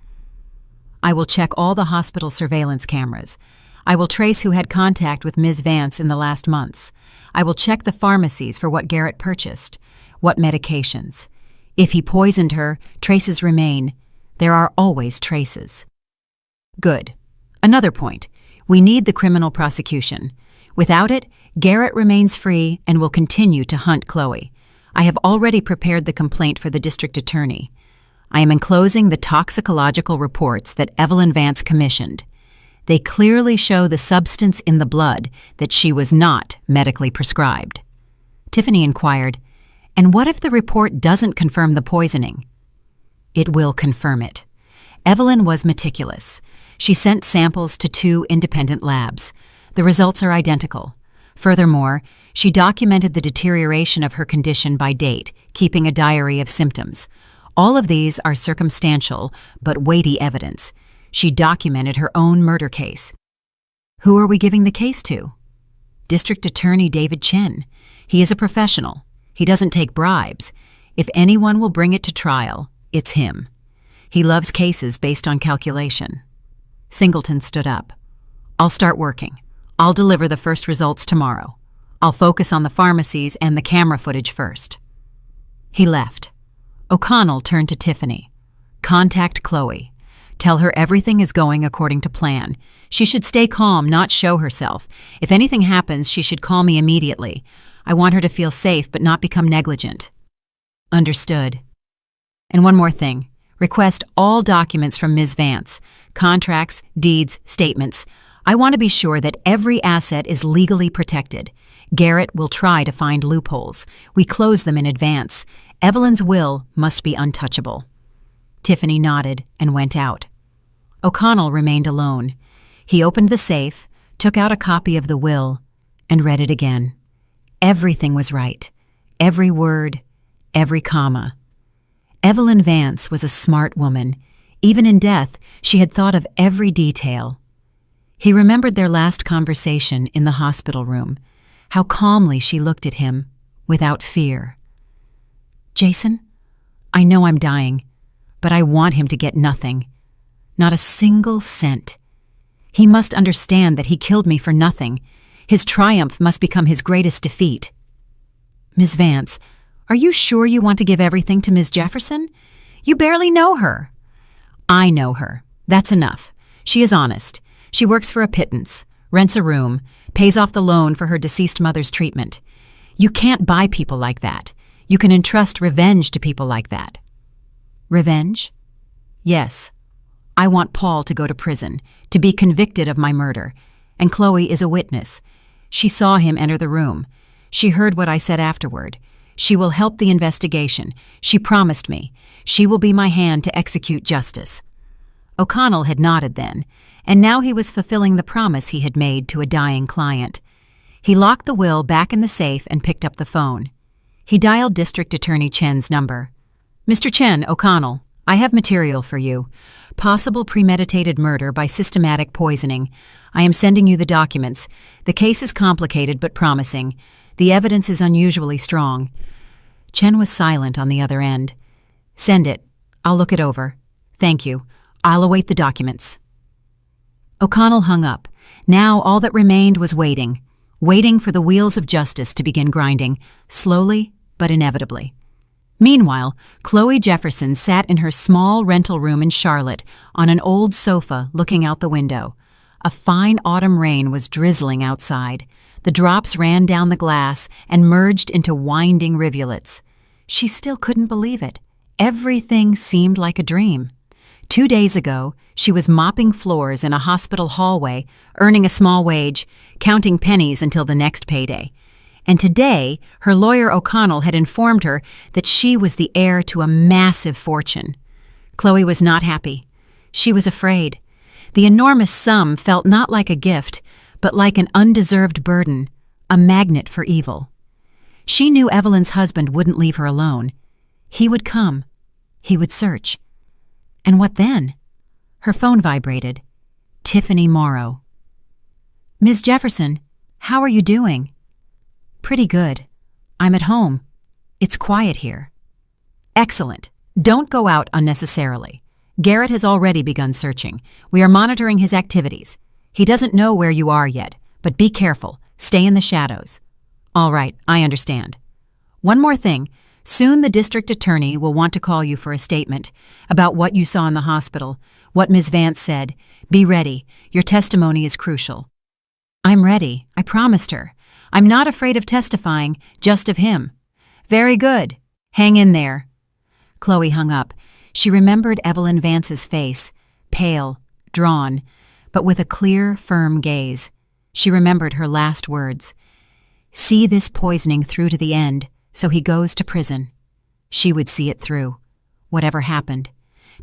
"I will check all the hospital surveillance cameras. I will trace who had contact with Ms. Vance in the last months. I will check the pharmacies for what Garrett purchased, what medications. If he poisoned her, traces remain. There are always traces." "Good. Another point. We need the criminal prosecution. Without it, Garrett remains free and will continue to hunt Chloe. I have already prepared the complaint for the district attorney. I am enclosing the toxicological reports that Evelyn Vance commissioned. They clearly show the substance in the blood that she was not medically prescribed." Tiffany inquired, "And what if the report doesn't confirm the poisoning?" "It will confirm it. Evelyn was meticulous. She sent samples to 2 independent labs. The results are identical. Furthermore, she documented the deterioration of her condition by date, keeping a diary of symptoms. All of these are circumstantial but weighty evidence. She documented her own murder case." "Who are we giving the case to?" "District Attorney David Chen. He is a professional. He doesn't take bribes. If anyone will bring it to trial, it's him. He loves cases based on calculation." Singleton stood up. "I'll start working. I'll deliver the first results tomorrow. I'll focus on the pharmacies and the camera footage first." He left. O'Connell turned to Tiffany. "Contact Chloe. Tell her everything is going according to plan. She should stay calm, not show herself. If anything happens, she should call me immediately. I want her to feel safe but not become negligent." "Understood. And one more thing. Request all documents from Ms. Vance. Contracts, deeds, statements. I want to be sure that every asset is legally protected. Garrett will try to find loopholes. We close them in advance. Evelyn's will must be untouchable." Tiffany nodded and went out. O'Connell remained alone. He opened the safe, took out a copy of the will, and read it again. Everything was right. Every word, every comma. Evelyn Vance was a smart woman. Even in death, she had thought of every detail. He remembered their last conversation in the hospital room, how calmly she looked at him, without fear. "Jason, I know I'm dying, but I want him to get nothing. Not a single cent. He must understand that he killed me for nothing. His triumph must become his greatest defeat." "Ms. Vance, are you sure you want to give everything to Ms. Jefferson? You barely know her." "I know her. That's enough. She is honest. She works for a pittance, rents a room, pays off the loan for her deceased mother's treatment. You can't buy people like that. You can entrust revenge to people like that." "Revenge?" "Yes. I want Paul to go to prison, to be convicted of my murder. And Chloe is a witness. She saw him enter the room. She heard what I said afterward. She will help the investigation. She promised me. She will be my hand to execute justice." O'Connell had nodded then, and now he was fulfilling the promise he had made to a dying client. He locked the will back in the safe and picked up the phone. He dialed District Attorney Chen's number. "Mr. Chen, O'Connell, I have material for you. Possible premeditated murder by systematic poisoning. I am sending you the documents. The case is complicated but promising. The evidence is unusually strong." Chen was silent on the other end. "Send it. I'll look it over. Thank you. I'll await the documents. O'Connell hung up. Now all that remained was waiting. Waiting for the wheels of justice to begin grinding, slowly but inevitably. Meanwhile, Chloe Jefferson sat in her small rental room in Charlotte on an old sofa looking out the window. A fine autumn rain was drizzling outside. The drops ran down the glass and merged into winding rivulets. She still couldn't believe it. Everything seemed like a dream. 2 days ago, she was mopping floors in a hospital hallway, earning a small wage, counting pennies until the next payday. And today, her lawyer O'Connell had informed her that she was the heir to a massive fortune. Chloe was not happy. She was afraid. The enormous sum felt not like a gift, but like an undeserved burden, a magnet for evil. She knew Evelyn's husband wouldn't leave her alone. He would come. He would search. And what then? Her phone vibrated. Tiffany Morrow. Ms. Jefferson, how are you doing? Pretty good. I'm at home. It's quiet here. Excellent. Don't go out unnecessarily. Garrett has already begun searching. We are monitoring his activities. He doesn't know where you are yet, but be careful. Stay in the shadows. All right, I understand. One more thing. Soon the district attorney will want to call you for a statement about what you saw in the hospital, what Ms. Vance said. Be ready. Your testimony is crucial. I'm ready. I promised her. I'm not afraid of testifying, just of him. Very good. Hang in there. Chloe hung up. She remembered Evelyn Vance's face, pale, drawn, but with a clear, firm gaze. She remembered her last words. See this poisoning through to the end, so he goes to prison. She would see it through, whatever happened,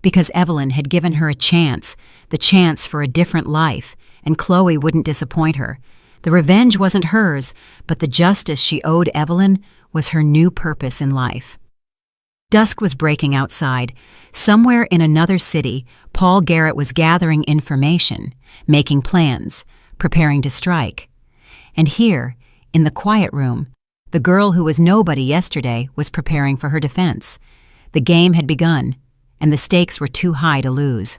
because Evelyn had given her a chance, the chance for a different life, and Chloe wouldn't disappoint her. The revenge wasn't hers, but the justice she owed Evelyn was her new purpose in life. Dusk was breaking outside. Somewhere in another city, Paul Garrett was gathering information, making plans, preparing to strike. And here, in the quiet room, the girl who was nobody yesterday was preparing for her defense. The game had begun, and the stakes were too high to lose.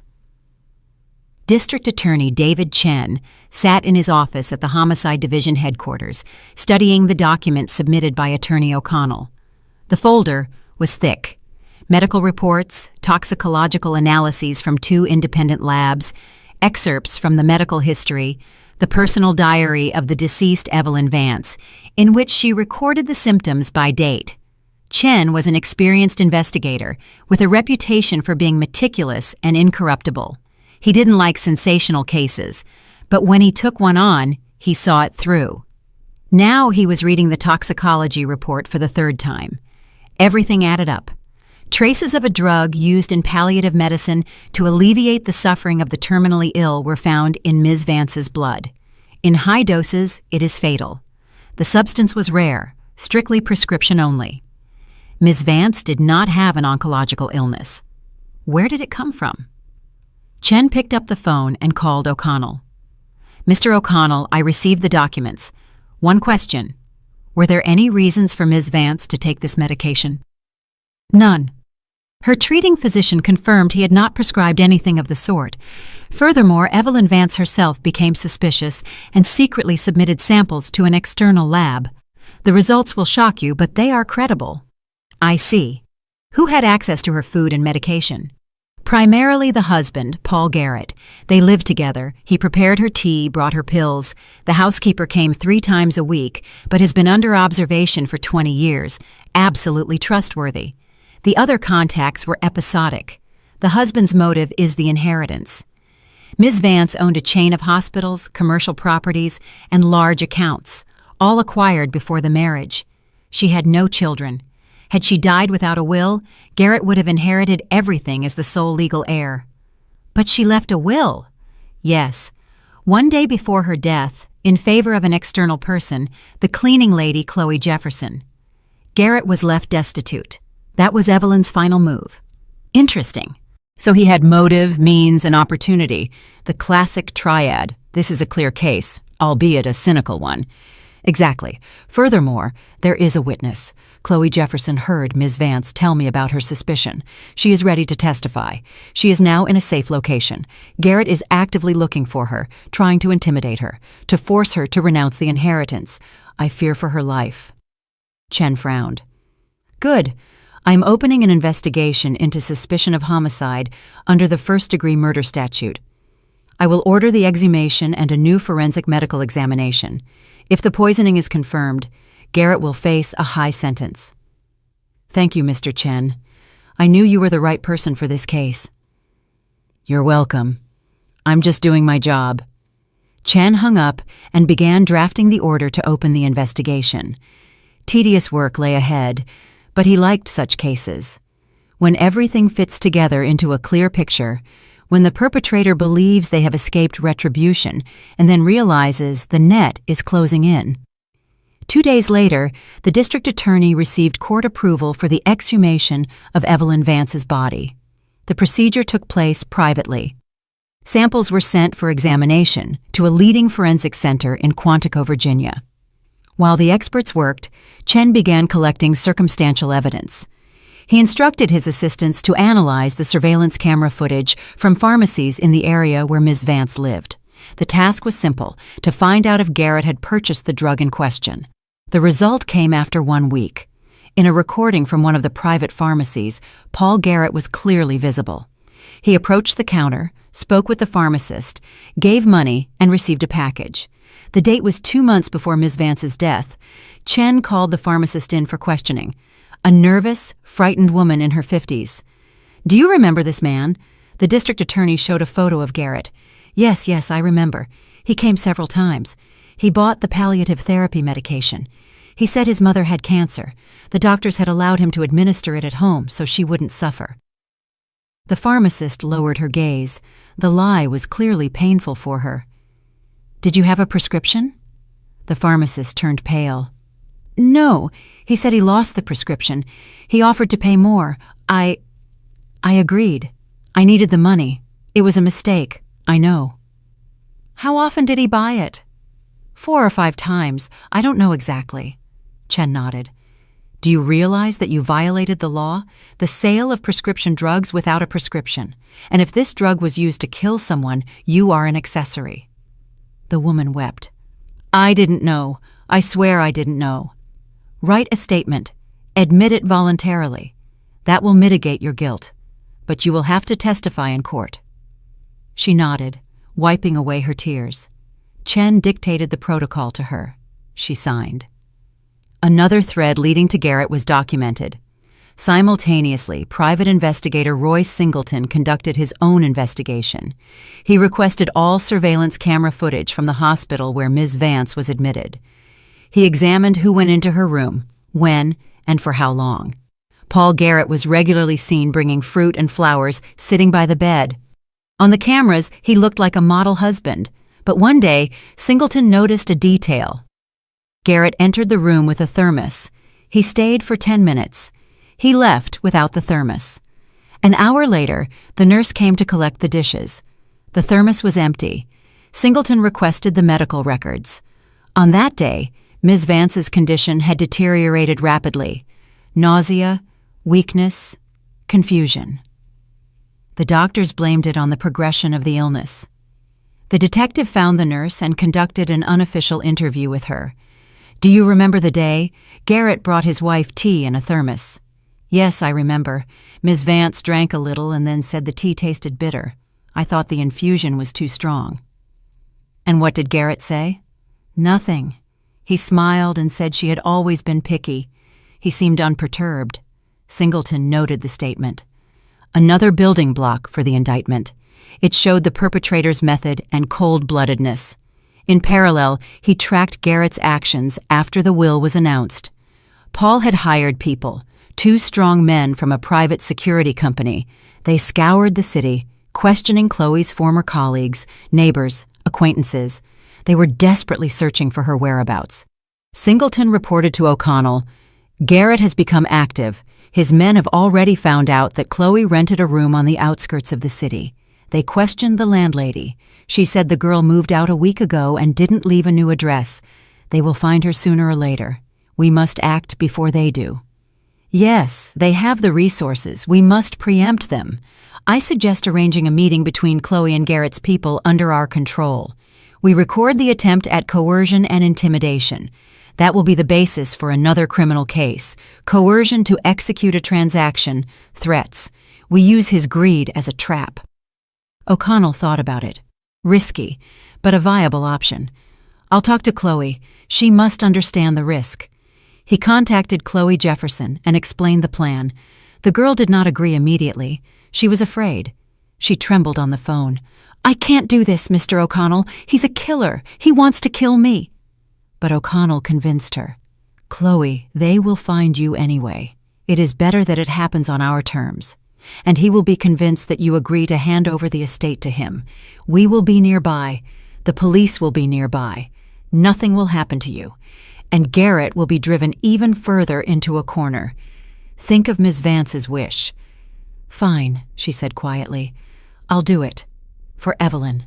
District Attorney David Chen sat in his office at the Homicide Division headquarters, studying the documents submitted by Attorney O'Connell. The folder was thick. Medical reports, toxicological analyses from 2 independent labs, excerpts from the medical history, the personal diary of the deceased Evelyn Vance, in which she recorded the symptoms by date. Chen was an experienced investigator with a reputation for being meticulous and incorruptible. He didn't like sensational cases, but when he took one on, he saw it through. Now he was reading the toxicology report for the 3rd time. Everything added up. Traces of a drug used in palliative medicine to alleviate the suffering of the terminally ill were found in Ms. Vance's blood. In high doses, it is fatal. The substance was rare, strictly prescription only. Ms. Vance did not have an oncological illness. Where did it come from? Chen picked up the phone and called O'Connell. Mr. O'Connell, I received the documents. One question. Were there any reasons for Ms. Vance to take this medication? None. Her treating physician confirmed he had not prescribed anything of the sort. Furthermore, Evelyn Vance herself became suspicious and secretly submitted samples to an external lab. The results will shock you, but they are credible. I see. Who had access to her food and medication? Primarily the husband, Paul Garrett. They lived together. He prepared her tea, brought her pills. The housekeeper came 3 times a week, but has been under observation for 20 years. Absolutely trustworthy. The other contacts were episodic. The husband's motive is the inheritance. Ms. Vance owned a chain of hospitals, commercial properties, and large accounts, all acquired before the marriage. She had no children. Had she died without a will, Garrett would have inherited everything as the sole legal heir. But she left a will. Yes. One day before her death, in favor of an external person, the cleaning lady Chloe Jefferson. Garrett was left destitute. That was Evelyn's final move. Interesting. So he had motive, means, and opportunity. The classic triad. This is a clear case, albeit a cynical one. Exactly. Furthermore, there is a witness. Chloe Jefferson heard Ms. Vance tell me about her suspicion. She is ready to testify. She is now in a safe location. Garrett is actively looking for her, trying to intimidate her, to force her to renounce the inheritance. I fear for her life." Chen frowned. "Good. I'm opening an investigation into suspicion of homicide under the first-degree murder statute. I will order the exhumation and a new forensic medical examination. If the poisoning is confirmed, Garrett will face a high sentence." "Thank you, Mr. Chen. I knew you were the right person for this case." "You're welcome. I'm just doing my job." Chen hung up and began drafting the order to open the investigation. Tedious work lay ahead, but he liked such cases. When everything fits together into a clear picture, when the perpetrator believes they have escaped retribution and then realizes the net is closing in. 2 days later, the district attorney received court approval for the exhumation of Evelyn Vance's body. The procedure took place privately. Samples were sent for examination to a leading forensic center in Quantico, Virginia. While the experts worked, Chen began collecting circumstantial evidence. He instructed his assistants to analyze the surveillance camera footage from pharmacies in the area where Ms. Vance lived. The task was simple: to find out if Garrett had purchased the drug in question. The result came after 1 week. In a recording from one of the private pharmacies, Paul Garrett was clearly visible. He approached the counter, spoke with the pharmacist, gave money, and received a package. The date was 2 months before Ms. Vance's death. Chen called the pharmacist in for questioning. A nervous, frightened woman in her 50s. "Do you remember this man?" The district attorney showed a photo of Garrett. Yes, I remember. He came several times. He bought the palliative therapy medication. He said his mother had cancer. The doctors had allowed him to administer it at home so she wouldn't suffer." The pharmacist lowered her gaze. The lie was clearly painful for her. "Did you have a prescription?" The pharmacist turned pale. "No, he said he lost the prescription. He offered to pay more. I agreed. I needed the money. It was a mistake, I know." "How often did he buy it?" 4 or 5 times. I don't know exactly." Chen nodded. "Do you realize that you violated the law? The sale of prescription drugs without a prescription. And if this drug was used to kill someone, you are an accessory." The woman wept. "I didn't know. I swear I didn't know." "Write a statement. Admit it voluntarily. That will mitigate your guilt. But you will have to testify in court." She nodded, wiping away her tears. Chen dictated the protocol to her. She signed. Another thread leading to Garrett was documented. Simultaneously, private investigator Roy Singleton conducted his own investigation. He requested all surveillance camera footage from the hospital where Ms. Vance was admitted. He examined who went into her room, when, and for how long. Paul Garrett was regularly seen bringing fruit and flowers, sitting by the bed. On the cameras, he looked like a model husband, but one day, Singleton noticed a detail. Garrett entered the room with a thermos. He stayed for 10 minutes. He left without the thermos. An hour later, the nurse came to collect the dishes. The thermos was empty. Singleton requested the medical records. On that day, Ms. Vance's condition had deteriorated rapidly. Nausea, weakness, confusion. The doctors blamed it on the progression of the illness. The detective found the nurse and conducted an unofficial interview with her. "Do you remember the day? Garrett brought his wife tea in a thermos." "Yes, I remember. Ms. Vance drank a little and then said the tea tasted bitter. I thought the infusion was too strong." "And what did Garrett say?" "Nothing. He smiled and said she had always been picky. He seemed unperturbed." Singleton noted the statement. Another building block for the indictment. It showed the perpetrator's method and cold-bloodedness. In parallel, he tracked Garrett's actions after the will was announced. Paul had hired people, 2 strong men from a private security company. They scoured the city, questioning Chloe's former colleagues, neighbors, acquaintances. They were desperately searching for her whereabouts. Singleton reported to O'Connell, "Garrett has become active. His men have already found out that Chloe rented a room on the outskirts of the city. They questioned the landlady. She said the girl moved out a week ago and didn't leave a new address. They will find her sooner or later. We must act before they do." Yes, they have the resources. We must preempt them. I suggest arranging a meeting between Chloe and Garrett's people under our control. We record the attempt at coercion and intimidation. That will be the basis for another criminal case. Coercion to execute a transaction, threats. We use his greed as a trap. O'Connell thought about it. Risky, but a viable option. I'll talk to Chloe. She must understand the risk. He contacted Chloe Jefferson and explained the plan. The girl did not agree immediately. She was afraid. She trembled on the phone. I can't do this, Mr. O'Connell. He's a killer. He wants to kill me. But O'Connell convinced her. Chloe, they will find you anyway. It is better that it happens on our terms. And he will be convinced that you agree to hand over the estate to him. We will be nearby. The police will be nearby. Nothing will happen to you. And Garrett will be driven even further into a corner. Think of Miss Vance's wish. Fine, she said quietly. I'll do it. For Evelyn.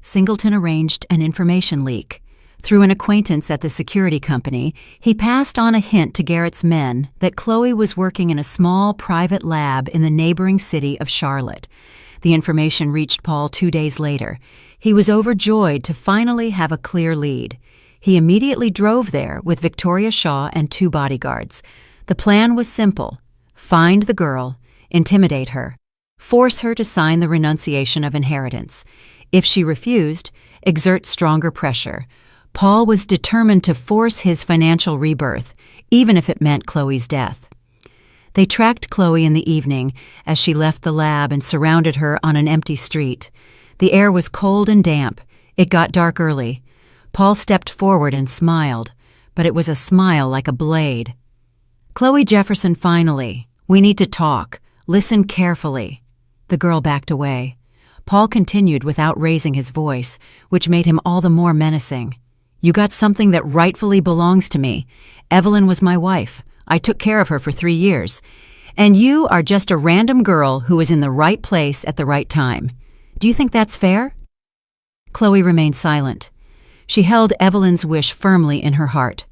Singleton arranged an information leak. Through an acquaintance at the security company, he passed on a hint to Garrett's men that Chloe was working in a small private lab in the neighboring city of Charlotte. The information reached Paul 2 days later. He was overjoyed to finally have a clear lead. He immediately drove there with Victoria Shaw and 2 bodyguards. The plan was simple. Find the girl, intimidate her, force her to sign the renunciation of inheritance. If she refused, exert stronger pressure. Paul was determined to force his financial rebirth, even if it meant Chloe's death. They tracked Chloe in the evening as she left the lab and surrounded her on an empty street. The air was cold and damp. It got dark early. Paul stepped forward and smiled, but it was a smile like a blade. Chloe Jefferson, finally. We need to talk. Listen carefully. The girl backed away. Paul continued without raising his voice, which made him all the more menacing. You got something that rightfully belongs to me. Evelyn was my wife. I took care of her for 3 years. And you are just a random girl who was in the right place at the right time. Do you think that's fair? Chloe remained silent. She held Evelyn's wish firmly in her heart.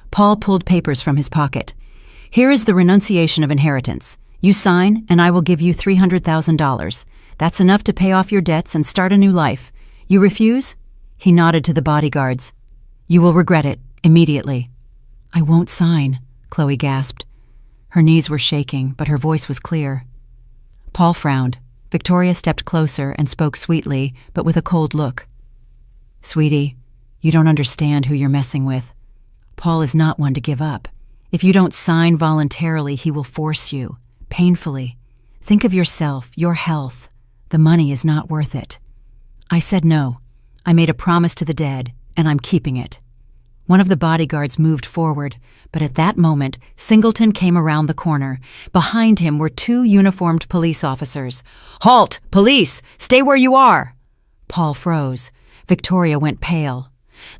Paul pulled papers from his pocket. Here is the renunciation of inheritance. You sign, and I will give you $300,000. That's enough to pay off your debts and start a new life. You refuse? He nodded to the bodyguards. You will regret it, immediately. I won't sign, Chloe gasped. Her knees were shaking, but her voice was clear. Paul frowned. Victoria stepped closer and spoke sweetly, but with a cold look. Sweetie, you don't understand who you're messing with. Paul is not one to give up. If you don't sign voluntarily, he will force you, painfully. Think of yourself, your health. The money is not worth it. I said no. I made a promise to the dead, and I'm keeping it. One of the bodyguards moved forward, but at that moment, Singleton came around the corner. Behind him were 2 uniformed police officers. Halt! Police! Stay where you are! Paul froze. Victoria went pale.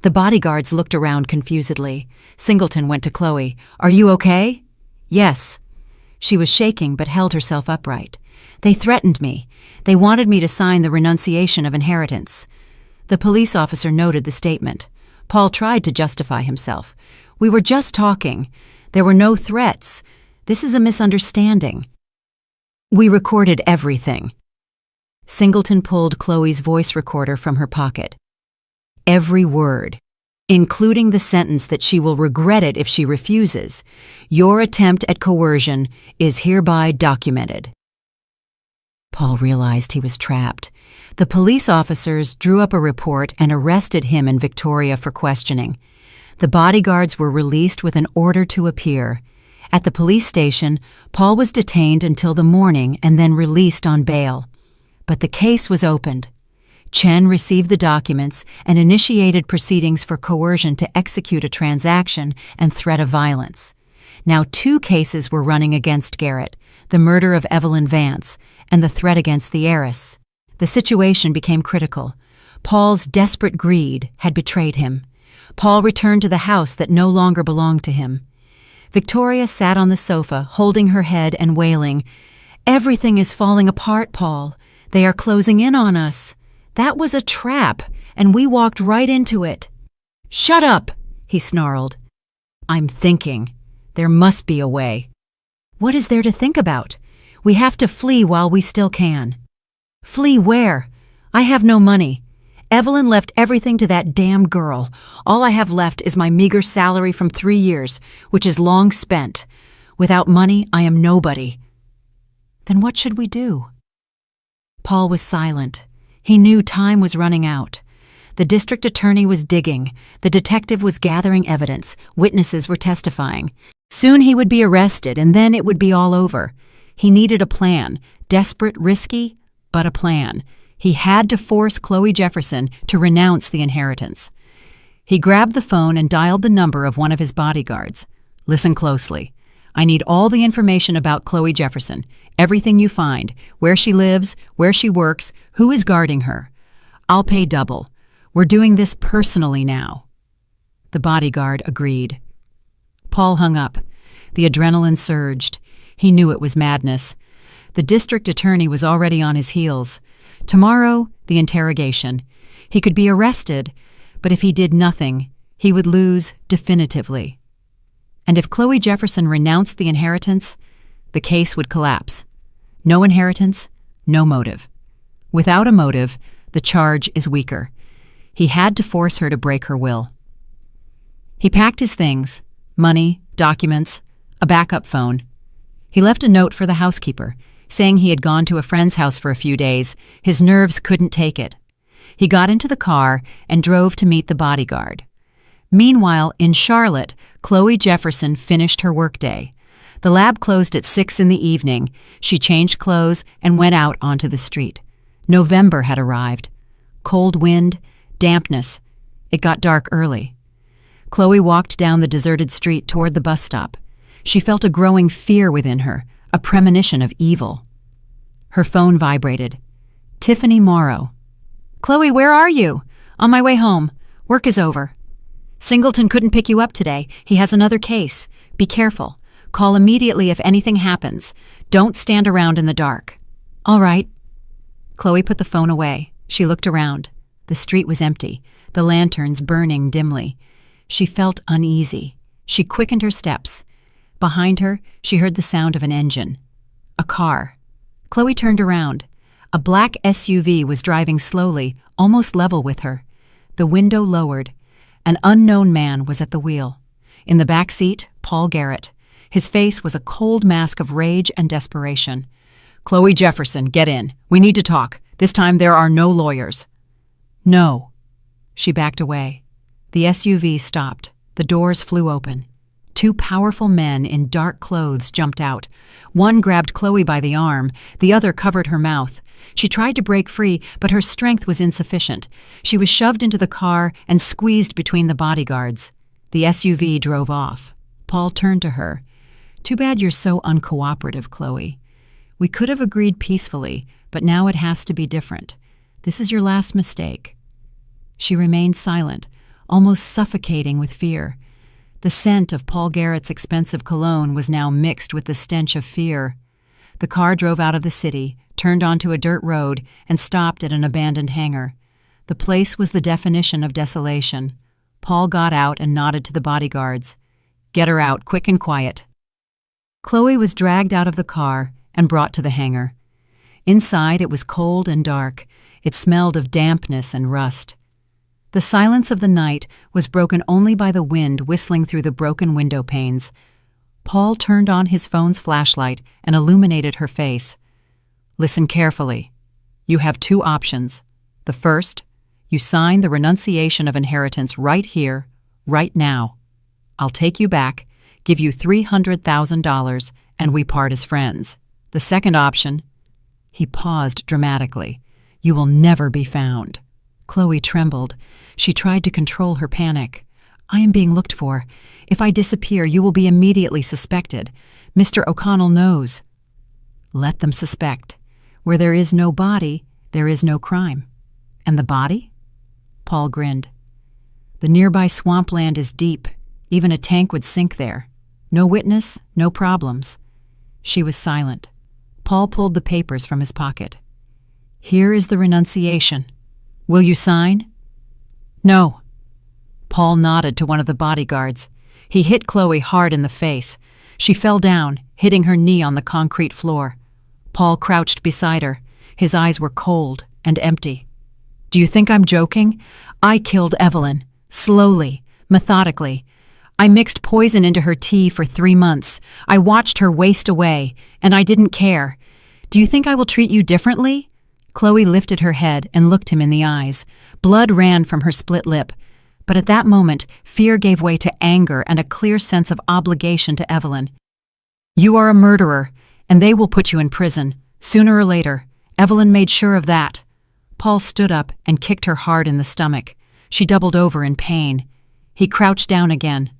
The bodyguards looked around confusedly. Singleton went to Chloe. Are you okay? Yes. She was shaking but held herself upright. They threatened me. They wanted me to sign the renunciation of inheritance. The police officer noted the statement. Paul tried to justify himself. We were just talking. There were no threats. This is a misunderstanding. We recorded everything. Singleton pulled Chloe's voice recorder from her pocket. Every word, including the sentence that she will regret it if she refuses. Your attempt at coercion is hereby documented. Paul realized he was trapped. The police officers drew up a report and arrested him and Victoria for questioning. The bodyguards were released with an order to appear. At the police station, Paul was detained until the morning and then released on bail. But the case was opened. Chen received the documents and initiated proceedings for coercion to execute a transaction and threat of violence. Now 2 cases were running against Garrett, the murder of Evelyn Vance and the threat against the heiress. The situation became critical. Paul's desperate greed had betrayed him. Paul returned to the house that no longer belonged to him. Victoria sat on the sofa, holding her head and wailing, Everything is falling apart, Paul. They are closing in on us. That was a trap, and we walked right into it. Shut up, he snarled. I'm thinking. There must be a way. What is there to think about? We have to flee while we still can. Flee where? I have no money. Evelyn left everything to that damn girl. All I have left is my meager salary from 3 years, which is long spent. Without money, I am nobody. Then what should we do? Paul was silent. He knew time was running out. The district attorney was digging. The detective was gathering evidence. Witnesses were testifying. Soon he would be arrested, and then it would be all over. He needed a plan. Desperate, risky, but a plan. He had to force Chloe Jefferson to renounce the inheritance. He grabbed the phone and dialed the number of one of his bodyguards. Listen closely. I need all the information about Chloe Jefferson. Everything you find. Where she lives, where she works, who is guarding her. I'll pay double. We're doing this personally now. The bodyguard agreed. Paul hung up. The adrenaline surged. He knew it was madness. The district attorney was already on his heels. Tomorrow, the interrogation. He could be arrested, but if he did nothing, he would lose definitively. And if Chloe Jefferson renounced the inheritance, the case would collapse. No inheritance, no motive. Without a motive, the charge is weaker. He had to force her to break her will. He packed his things, money, documents, a backup phone. He left a note for the housekeeper, saying he had gone to a friend's house for a few days. His nerves couldn't take it. He got into the car and drove to meet the bodyguard. Meanwhile, in Charlotte, Chloe Jefferson finished her workday. The lab closed at 6 in the evening. She changed clothes and went out onto the street. November had arrived. Cold wind, dampness. It got dark early. Chloe walked down the deserted street toward the bus stop. She felt a growing fear within her, a premonition of evil. Her phone vibrated. Tiffany Morrow. Chloe, where are you? On my way home. Work is over. Singleton couldn't pick you up today. He has another case. Be careful. Call immediately if anything happens. Don't stand around in the dark. All right. Chloe put the phone away. She looked around. The street was empty, the lanterns burning dimly. She felt uneasy. She quickened her steps. Behind her, she heard the sound of an engine. A car. Chloe turned around. A black SUV was driving slowly, almost level with her. The window lowered. An unknown man was at the wheel. In the back seat, Paul Garrett. His face was a cold mask of rage and desperation. Chloe Jefferson, get in. We need to talk. This time there are no lawyers. No. She backed away. The SUV stopped. The doors flew open. 2 powerful men in dark clothes jumped out. One grabbed Chloe by the arm. The other covered her mouth. She tried to break free, but her strength was insufficient. She was shoved into the car and squeezed between the bodyguards. The SUV drove off. Paul turned to her. Too bad you're so uncooperative, Chloe. We could have agreed peacefully, but now it has to be different. This is your last mistake. She remained silent, almost suffocating with fear. The scent of Paul Garrett's expensive cologne was now mixed with the stench of fear. The car drove out of the city, turned onto a dirt road, and stopped at an abandoned hangar. The place was the definition of desolation. Paul got out and nodded to the bodyguards. Get her out, quick and quiet. Chloe was dragged out of the car and brought to the hangar. Inside, it was cold and dark. It smelled of dampness and rust. The silence of the night was broken only by the wind whistling through the broken window panes. Paul turned on his phone's flashlight and illuminated her face. Listen carefully. You have 2 options. The first, you sign the renunciation of inheritance right here, right now. I'll take you back, give you $300,000, and we part as friends. The second option, he paused dramatically. You will never be found. Chloe trembled. She tried to control her panic. I am being looked for. If I disappear, you will be immediately suspected. Mr. O'Connell knows. Let them suspect. Where there is no body, there is no crime. And the body? Paul grinned. The nearby swampland is deep. Even a tank would sink there. No witness, no problems. She was silent. Paul pulled the papers from his pocket. Here is the renunciation. Will you sign? No. Paul nodded to one of the bodyguards. He hit Chloe hard in the face. She fell down, hitting her knee on the concrete floor. Paul crouched beside her. His eyes were cold and empty. "Do you think I'm joking? I killed Evelyn. Slowly, methodically. I mixed poison into her tea for 3 months. I watched her waste away, and I didn't care. Do you think I will treat you differently?" Chloe lifted her head and looked him in the eyes. Blood ran from her split lip. But at that moment, fear gave way to anger and a clear sense of obligation to Evelyn. "You are a murderer, and they will put you in prison, sooner or later. Evelyn made sure of that." Paul stood up and kicked her hard in the stomach. She doubled over in pain. He crouched down again.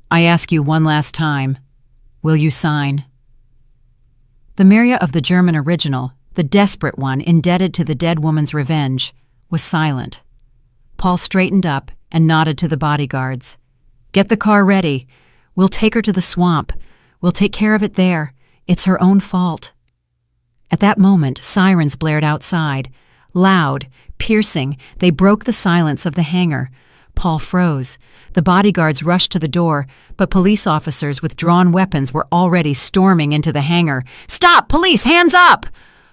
"I ask you one last time. Will you sign?" The Mirya of the German original, the desperate one indebted to the dead woman's revenge, was silent. Paul straightened up and nodded to the bodyguards. "Get the car ready. We'll take her to the swamp. We'll take care of it there. It's her own fault." At that moment, sirens blared outside. Loud, piercing, they broke the silence of the hangar. Paul froze. The bodyguards rushed to the door, but police officers with drawn weapons were already storming into the hangar. "Stop! Police! Hands up!"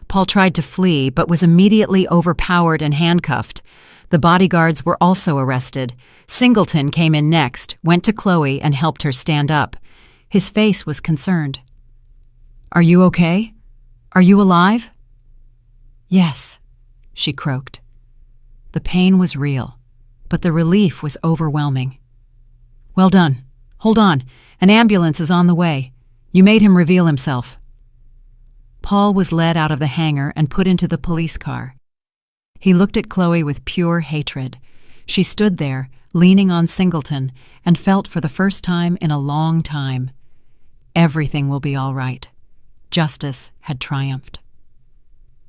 Paul tried to flee, but was immediately overpowered and handcuffed. The bodyguards were also arrested. Singleton came in next, went to Chloe, and helped her stand up. His face was concerned. "Are you okay? Are you alive?" "Yes," she croaked. The pain was real, but the relief was overwhelming. "Well done. Hold on. An ambulance is on the way. You made him reveal himself." Paul was led out of the hangar and put into the police car. He looked at Chloe with pure hatred. She stood there, leaning on Singleton, and felt for the first time in a long time. Everything will be all right. Justice had triumphed.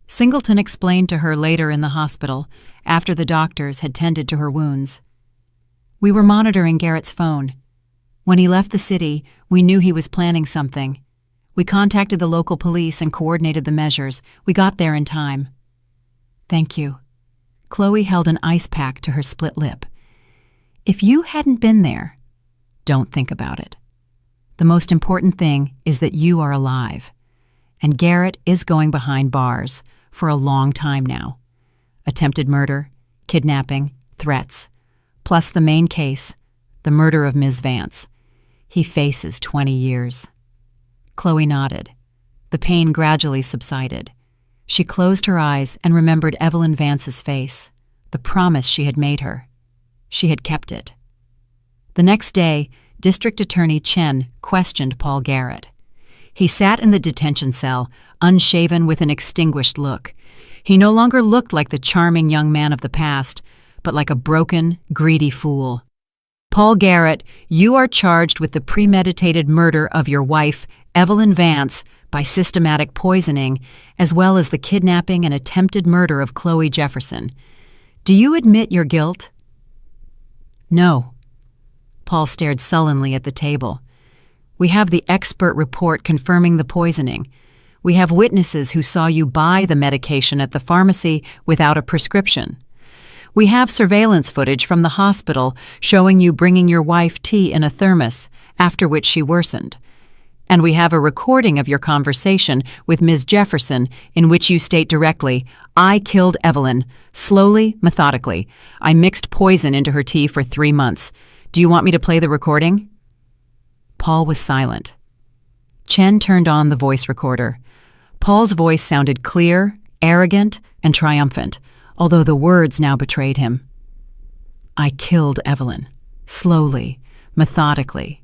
Singleton explained to her later in the hospital, after the doctors had tended to her wounds. "We were monitoring Garrett's phone. When he left the city, we knew he was planning something. We contacted the local police and coordinated the measures. We got there in time." "Thank you." Chloe held an ice pack to her split lip. "If you hadn't been there, don't think about it. The most important thing is that you are alive. And Garrett is going behind bars for a long time now. Attempted murder, kidnapping, threats, plus the main case, the murder of Ms. Vance. He faces 20 years. Chloe nodded. The pain gradually subsided. She closed her eyes and remembered Evelyn Vance's face, the promise she had made her. She had kept it. The next day, District Attorney Chen questioned Paul Garrett. He sat in the detention cell, unshaven with an extinguished look. He no longer looked like the charming young man of the past, but like a broken, greedy fool. "Paul Garrett, you are charged with the premeditated murder of your wife, Evelyn Vance, by systematic poisoning, as well as the kidnapping and attempted murder of Chloe Jefferson. Do you admit your guilt?" "No." Paul stared sullenly at the table. "We have the expert report confirming the poisoning. We have witnesses who saw you buy the medication at the pharmacy without a prescription. We have surveillance footage from the hospital showing you bringing your wife tea in a thermos, after which she worsened. And we have a recording of your conversation with Ms. Jefferson in which you state directly, 'I killed Evelyn, slowly, methodically. I mixed poison into her tea for 3 months. Do you want me to play the recording?'" Paul was silent. Chen turned on the voice recorder. Paul's voice sounded clear, arrogant, and triumphant, although the words now betrayed him. "I killed Evelyn, slowly, methodically.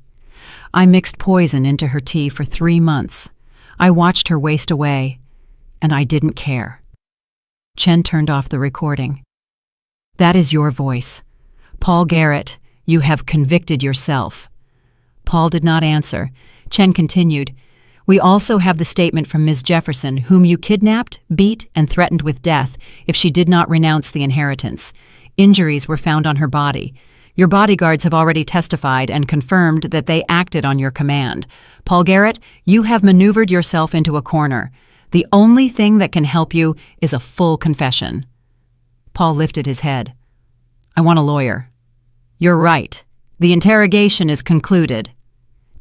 I mixed poison into her tea for 3 months. I watched her waste away, and I didn't care." Chen turned off the recording. "That is your voice. Paul Garrett, you have convicted yourself." Paul did not answer. Chen continued, "We also have the statement from Ms. Jefferson, whom you kidnapped, beat, and threatened with death if she did not renounce the inheritance. Injuries were found on her body. Your bodyguards have already testified and confirmed that they acted on your command. Paul Garrett, you have maneuvered yourself into a corner. The only thing that can help you is a full confession." Paul lifted his head. "I want a lawyer." "You're right. The interrogation is concluded."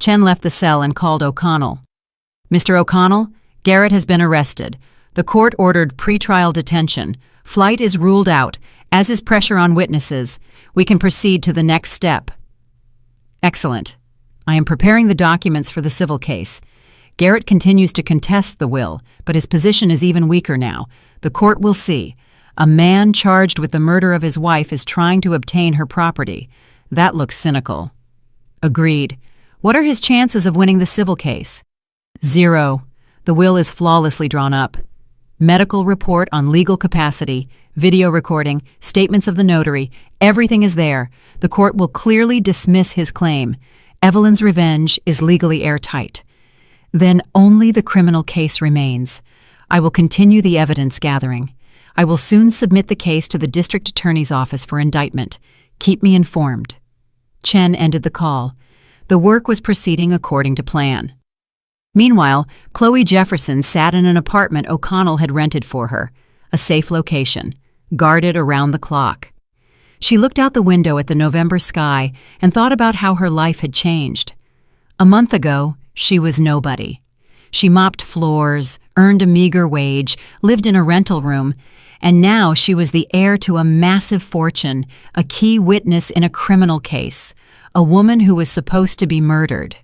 Chen left the cell and called O'Connell. "Mr. O'Connell, Garrett has been arrested. The court ordered pretrial detention. Flight is ruled out, as is pressure on witnesses. We can proceed to the next step." "Excellent. I am preparing the documents for the civil case. Garrett continues to contest the will, but his position is even weaker now. The court will see. A man charged with the murder of his wife is trying to obtain her property. That looks cynical." "Agreed. What are his chances of winning the civil case?" "0. The will is flawlessly drawn up. Medical report on legal capacity, video recording, statements of the notary, everything is there. The court will clearly dismiss his claim. Evelyn's revenge is legally airtight. Then only the criminal case remains. I will continue the evidence gathering. I will soon submit the case to the district attorney's office for indictment. Keep me informed." Chen ended the call. The work was proceeding according to plan. Meanwhile, Chloe Jefferson sat in an apartment O'Connell had rented for her, a safe location, guarded around the clock. She looked out the window at the November sky and thought about how her life had changed. A month ago, she was nobody. She mopped floors, earned a meager wage, lived in a rental room, and now she was the heir to a massive fortune, a key witness in a criminal case, a woman who was supposed to be murdered.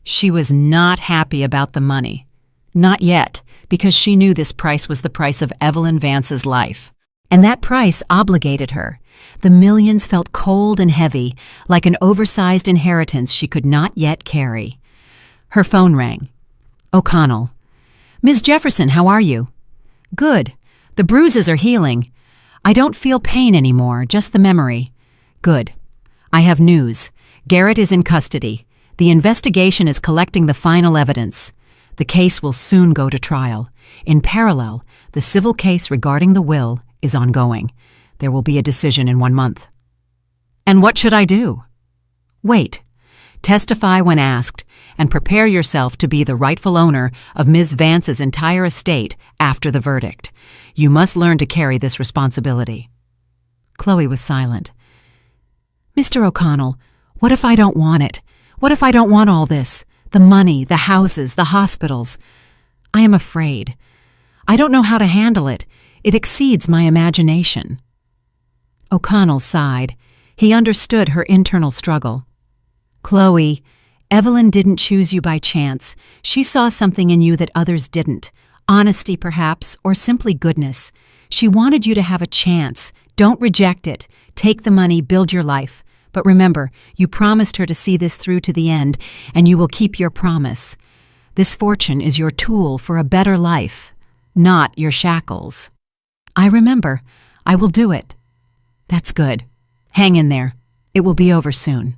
She was not happy about the money. Not yet, because she knew this price was the price of Evelyn Vance's life. And that price obligated her. The millions felt cold and heavy, like an oversized inheritance she could not yet carry. Her phone rang. O'Connell. "Ms. Jefferson, how are you?" "Good. The bruises are healing. I don't feel pain anymore, just the memory." "Good. I have news. Garrett is in custody. The investigation is collecting the final evidence. The case will soon go to trial. In parallel, the civil case regarding the will is ongoing. There will be a decision in 1 month." "And what should I do?" "Wait. Testify when asked, and prepare yourself to be the rightful owner of Ms. Vance's entire estate after the verdict. You must learn to carry this responsibility." Chloe was silent. "Mr. O'Connell, what if I don't want it? What if I don't want all this? The money, the houses, the hospitals? I am afraid. I don't know how to handle it. It exceeds my imagination." O'Connell sighed. He understood her internal struggle. "Chloe, Evelyn didn't choose you by chance. She saw something in you that others didn't. Honesty, perhaps, or simply goodness. She wanted you to have a chance. Don't reject it. Take the money, build your life. But remember, you promised her to see this through to the end, and you will keep your promise. This fortune is your tool for a better life, not your shackles." "I remember. I will do it." "That's good. Hang in there. It will be over soon."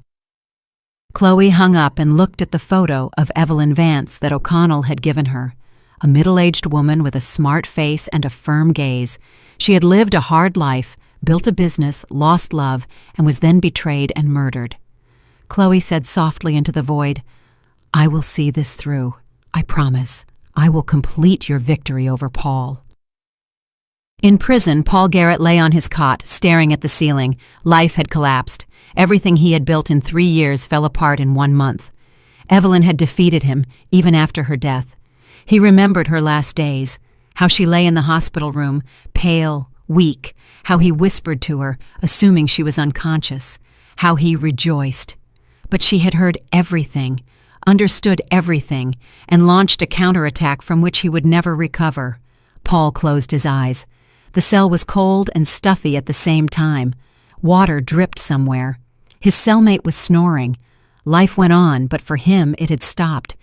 Chloe hung up and looked at the photo of Evelyn Vance that O'Connell had given her. A middle-aged woman with a smart face and a firm gaze. She had lived a hard life, built a business, lost love, and was then betrayed and murdered. Chloe said softly into the void, "I will see this through. I promise. I will complete your victory over Paul." In prison, Paul Garrett lay on his cot, staring at the ceiling. Life had collapsed. Everything he had built in 3 years fell apart in 1 month. Evelyn had defeated him, even after her death. He remembered her last days, how she lay in the hospital room, pale, weak, how he whispered to her, assuming she was unconscious, how he rejoiced. But she had heard everything, understood everything, and launched a counterattack from which he would never recover. Paul closed his eyes. The cell was cold and stuffy at the same time. Water dripped somewhere. His cellmate was snoring. Life went on, but for him it had stopped.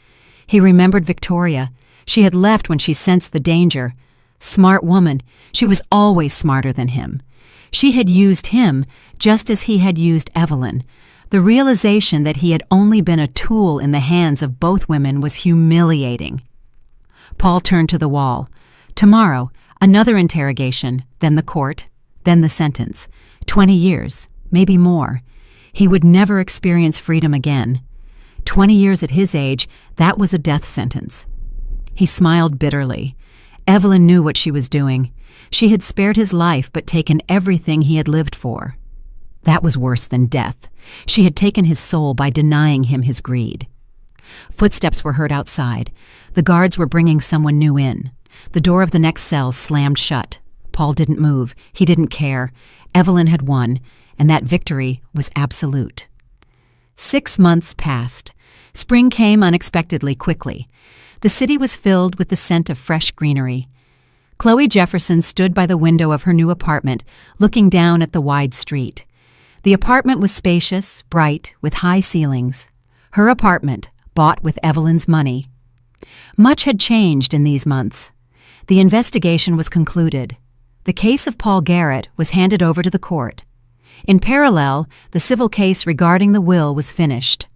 He remembered Victoria. She had left when she sensed the danger. Smart woman, she was always smarter than him. She had used him just as he had used Evelyn. The realization that he had only been a tool in the hands of both women was humiliating. Paul turned to the wall. Tomorrow, another interrogation, then the court, then the sentence. 20 years, maybe more. He would never experience freedom again. 20 years at his age, that was a death sentence. He smiled bitterly. Evelyn knew what she was doing. She had spared his life but taken everything he had lived for. That was worse than death. She had taken his soul by denying him his greed. Footsteps were heard outside. The guards were bringing someone new in. The door of the next cell slammed shut. Paul didn't move. He didn't care. Evelyn had won, and that victory was absolute. 6 months passed. Spring came unexpectedly quickly. The city was filled with the scent of fresh greenery. Chloe Jefferson stood by the window of her new apartment, looking down at the wide street. The apartment was spacious, bright, with high ceilings. Her apartment, bought with Evelyn's money. Much had changed in these months. The investigation was concluded. The case of Paul Garrett was handed over to the court. In parallel, the civil case regarding the will was finished.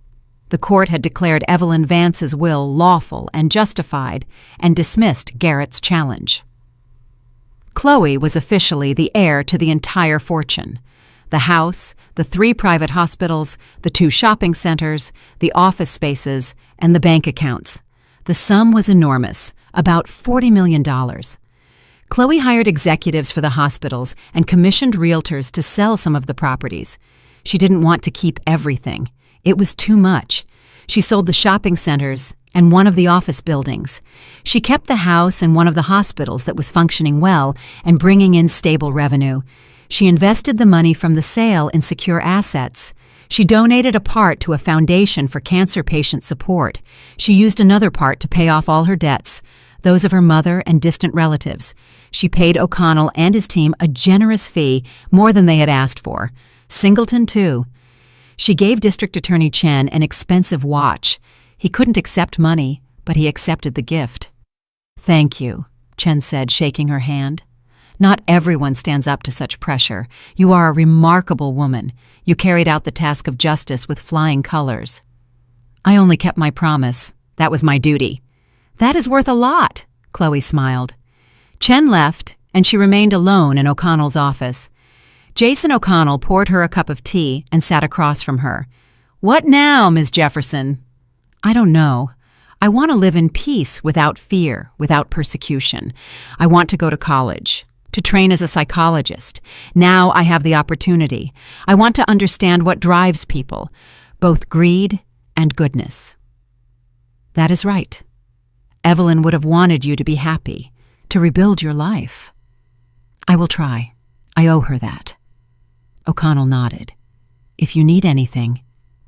The court had declared Evelyn Vance's will lawful and justified and dismissed Garrett's challenge. Chloe was officially the heir to the entire fortune. The house, the 3 private hospitals, the 2 shopping centers, the office spaces, and the bank accounts. The sum was enormous, about $40 million. Chloe hired executives for the hospitals and commissioned realtors to sell some of the properties. She didn't want to keep everything. It was too much. She sold the shopping centers and one of the office buildings. She kept the house and one of the hospitals that was functioning well and bringing in stable revenue. She invested the money from the sale in secure assets. She donated a part to a foundation for cancer patient support. She used another part to pay off all her debts, those of her mother and distant relatives. She paid O'Connell and his team a generous fee, more than they had asked for. Singleton, too. She gave District Attorney Chen an expensive watch. He couldn't accept money, but he accepted the gift. "Thank you," Chen said, shaking her hand. "Not everyone stands up to such pressure. You are a remarkable woman. You carried out the task of justice with flying colors." "I only kept my promise. That was my duty." "That is worth a lot," Chloe smiled. Chen left, and she remained alone in O'Connell's office. Jason O'Connell poured her a cup of tea and sat across from her. "What now, Ms. Jefferson?" "I don't know. I want to live in peace without fear, without persecution. I want to go to college, to train as a psychologist. Now I have the opportunity. I want to understand what drives people, both greed and goodness." "That is right. Evelyn would have wanted you to be happy, to rebuild your life." "I will try. I owe her that." O'Connell nodded. "If you need anything,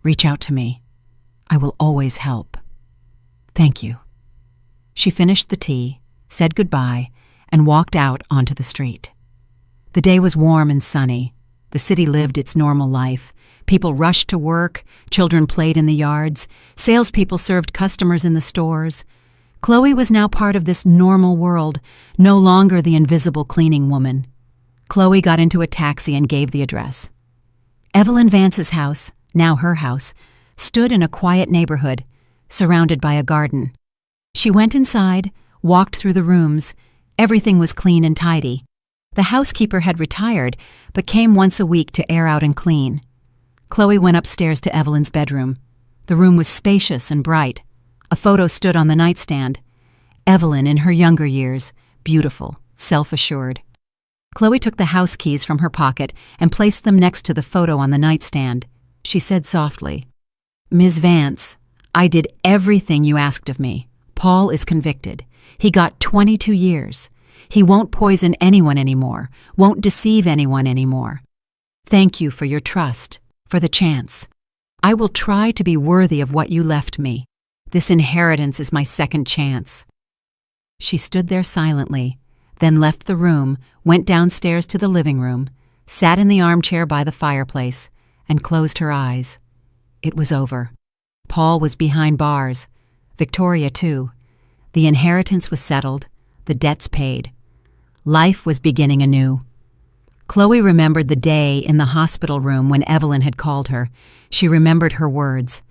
reach out to me. I will always help." "Thank you." She finished the tea, said goodbye, and walked out onto the street. The day was warm and sunny. The city lived its normal life. People rushed to work, children played in the yards, salespeople served customers in the stores. Chloe was now part of this normal world, no longer the invisible cleaning woman. Chloe got into a taxi and gave the address. Evelyn Vance's house, now her house, stood in a quiet neighborhood, surrounded by a garden. She went inside, walked through the rooms. Everything was clean and tidy. The housekeeper had retired, but came once a week to air out and clean. Chloe went upstairs to Evelyn's bedroom. The room was spacious and bright. A photo stood on the nightstand. Evelyn in her younger years, beautiful, self-assured. Chloe took the house keys from her pocket and placed them next to the photo on the nightstand. She said softly, "Ms. Vance, I did everything you asked of me. Paul is convicted. He got 22 years. He won't poison anyone anymore, won't deceive anyone anymore. Thank you for your trust, for the chance. I will try to be worthy of what you left me. This inheritance is my second chance." She stood there silently, then left the room, went downstairs to the living room, sat in the armchair by the fireplace, and closed her eyes. It was over. Paul was behind bars. Victoria, too. The inheritance was settled, the debts paid. Life was beginning anew. Chloe remembered the day in the hospital room when Evelyn had called her. She remembered her words.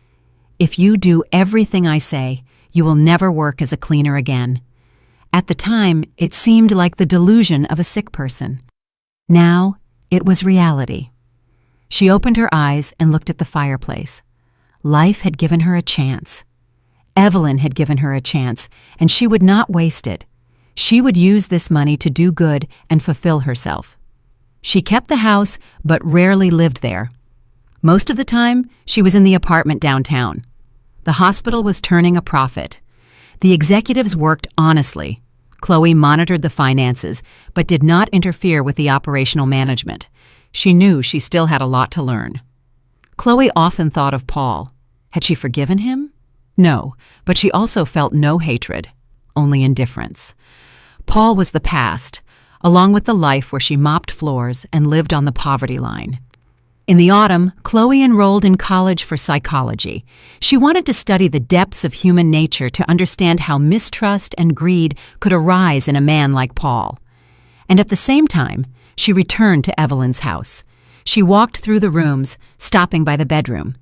"If you do everything I say, you will never work as a cleaner again." At the time, it seemed like the delusion of a sick person. Now, it was reality. She opened her eyes and looked at the fireplace. Life had given her a chance. Evelyn had given her a chance, and she would not waste it. She would use this money to do good and fulfill herself. She kept the house, but rarely lived there. Most of the time, she was in the apartment downtown. The hospital was turning a profit. The executives worked honestly. Chloe monitored the finances, but did not interfere with the operational management. She knew she still had a lot to learn. Chloe often thought of Paul. Had she forgiven him? No, but she also felt no hatred, only indifference. Paul was the past, along with the life where she mopped floors and lived on the poverty line. In the autumn, Chloe enrolled in college for psychology. She wanted to study the depths of human nature to understand how mistrust and greed could arise in a man like Paul. And at the same time, she returned to Evelyn's house. She walked through the rooms, stopping by the bedroom.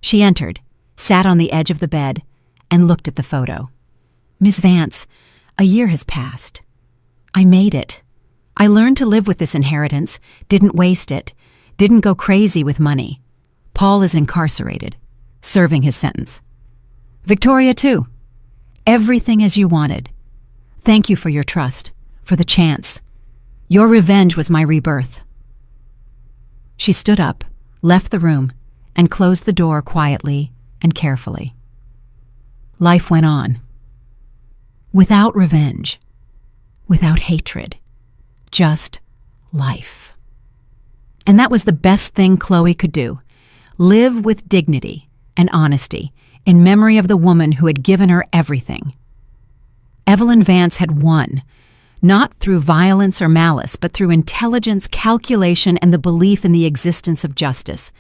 She entered, sat on the edge of the bed, and looked at the photo. "Miss Vance, a year has passed. I made it. I learned to live with this inheritance, didn't waste it, didn't go crazy with money. Paul is incarcerated, serving his sentence. Victoria, too. Everything as you wanted. Thank you for your trust, for the chance. Your revenge was my rebirth." She stood up, left the room, and closed the door quietly and carefully. Life went on. Without revenge, without hatred, just life. And that was the best thing Chloe could do. Live with dignity and honesty in memory of the woman who had given her everything. Evelyn Vance had won, not through violence or malice, but through intelligence, calculation, and the belief in the existence of justice.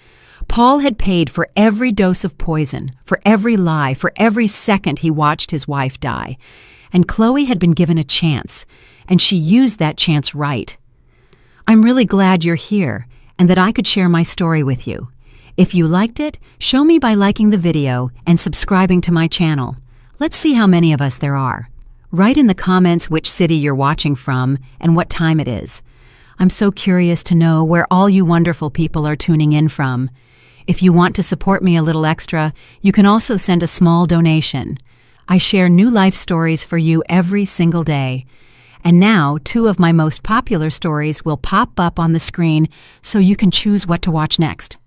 Paul had paid for every dose of poison, for every lie, for every second he watched his wife die. And Chloe had been given a chance, and she used that chance right. I'm really glad you're here and that I could share my story with you. If you liked it, show me by liking the video and subscribing to my channel. Let's see how many of us there are. Write in the comments which city you're watching from and what time it is. I'm so curious to know where all you wonderful people are tuning in from. If you want to support me a little extra, you can also send a small donation. I share new life stories for you every single day. And now, 2 of my most popular stories will pop up on the screen so you can choose what to watch next.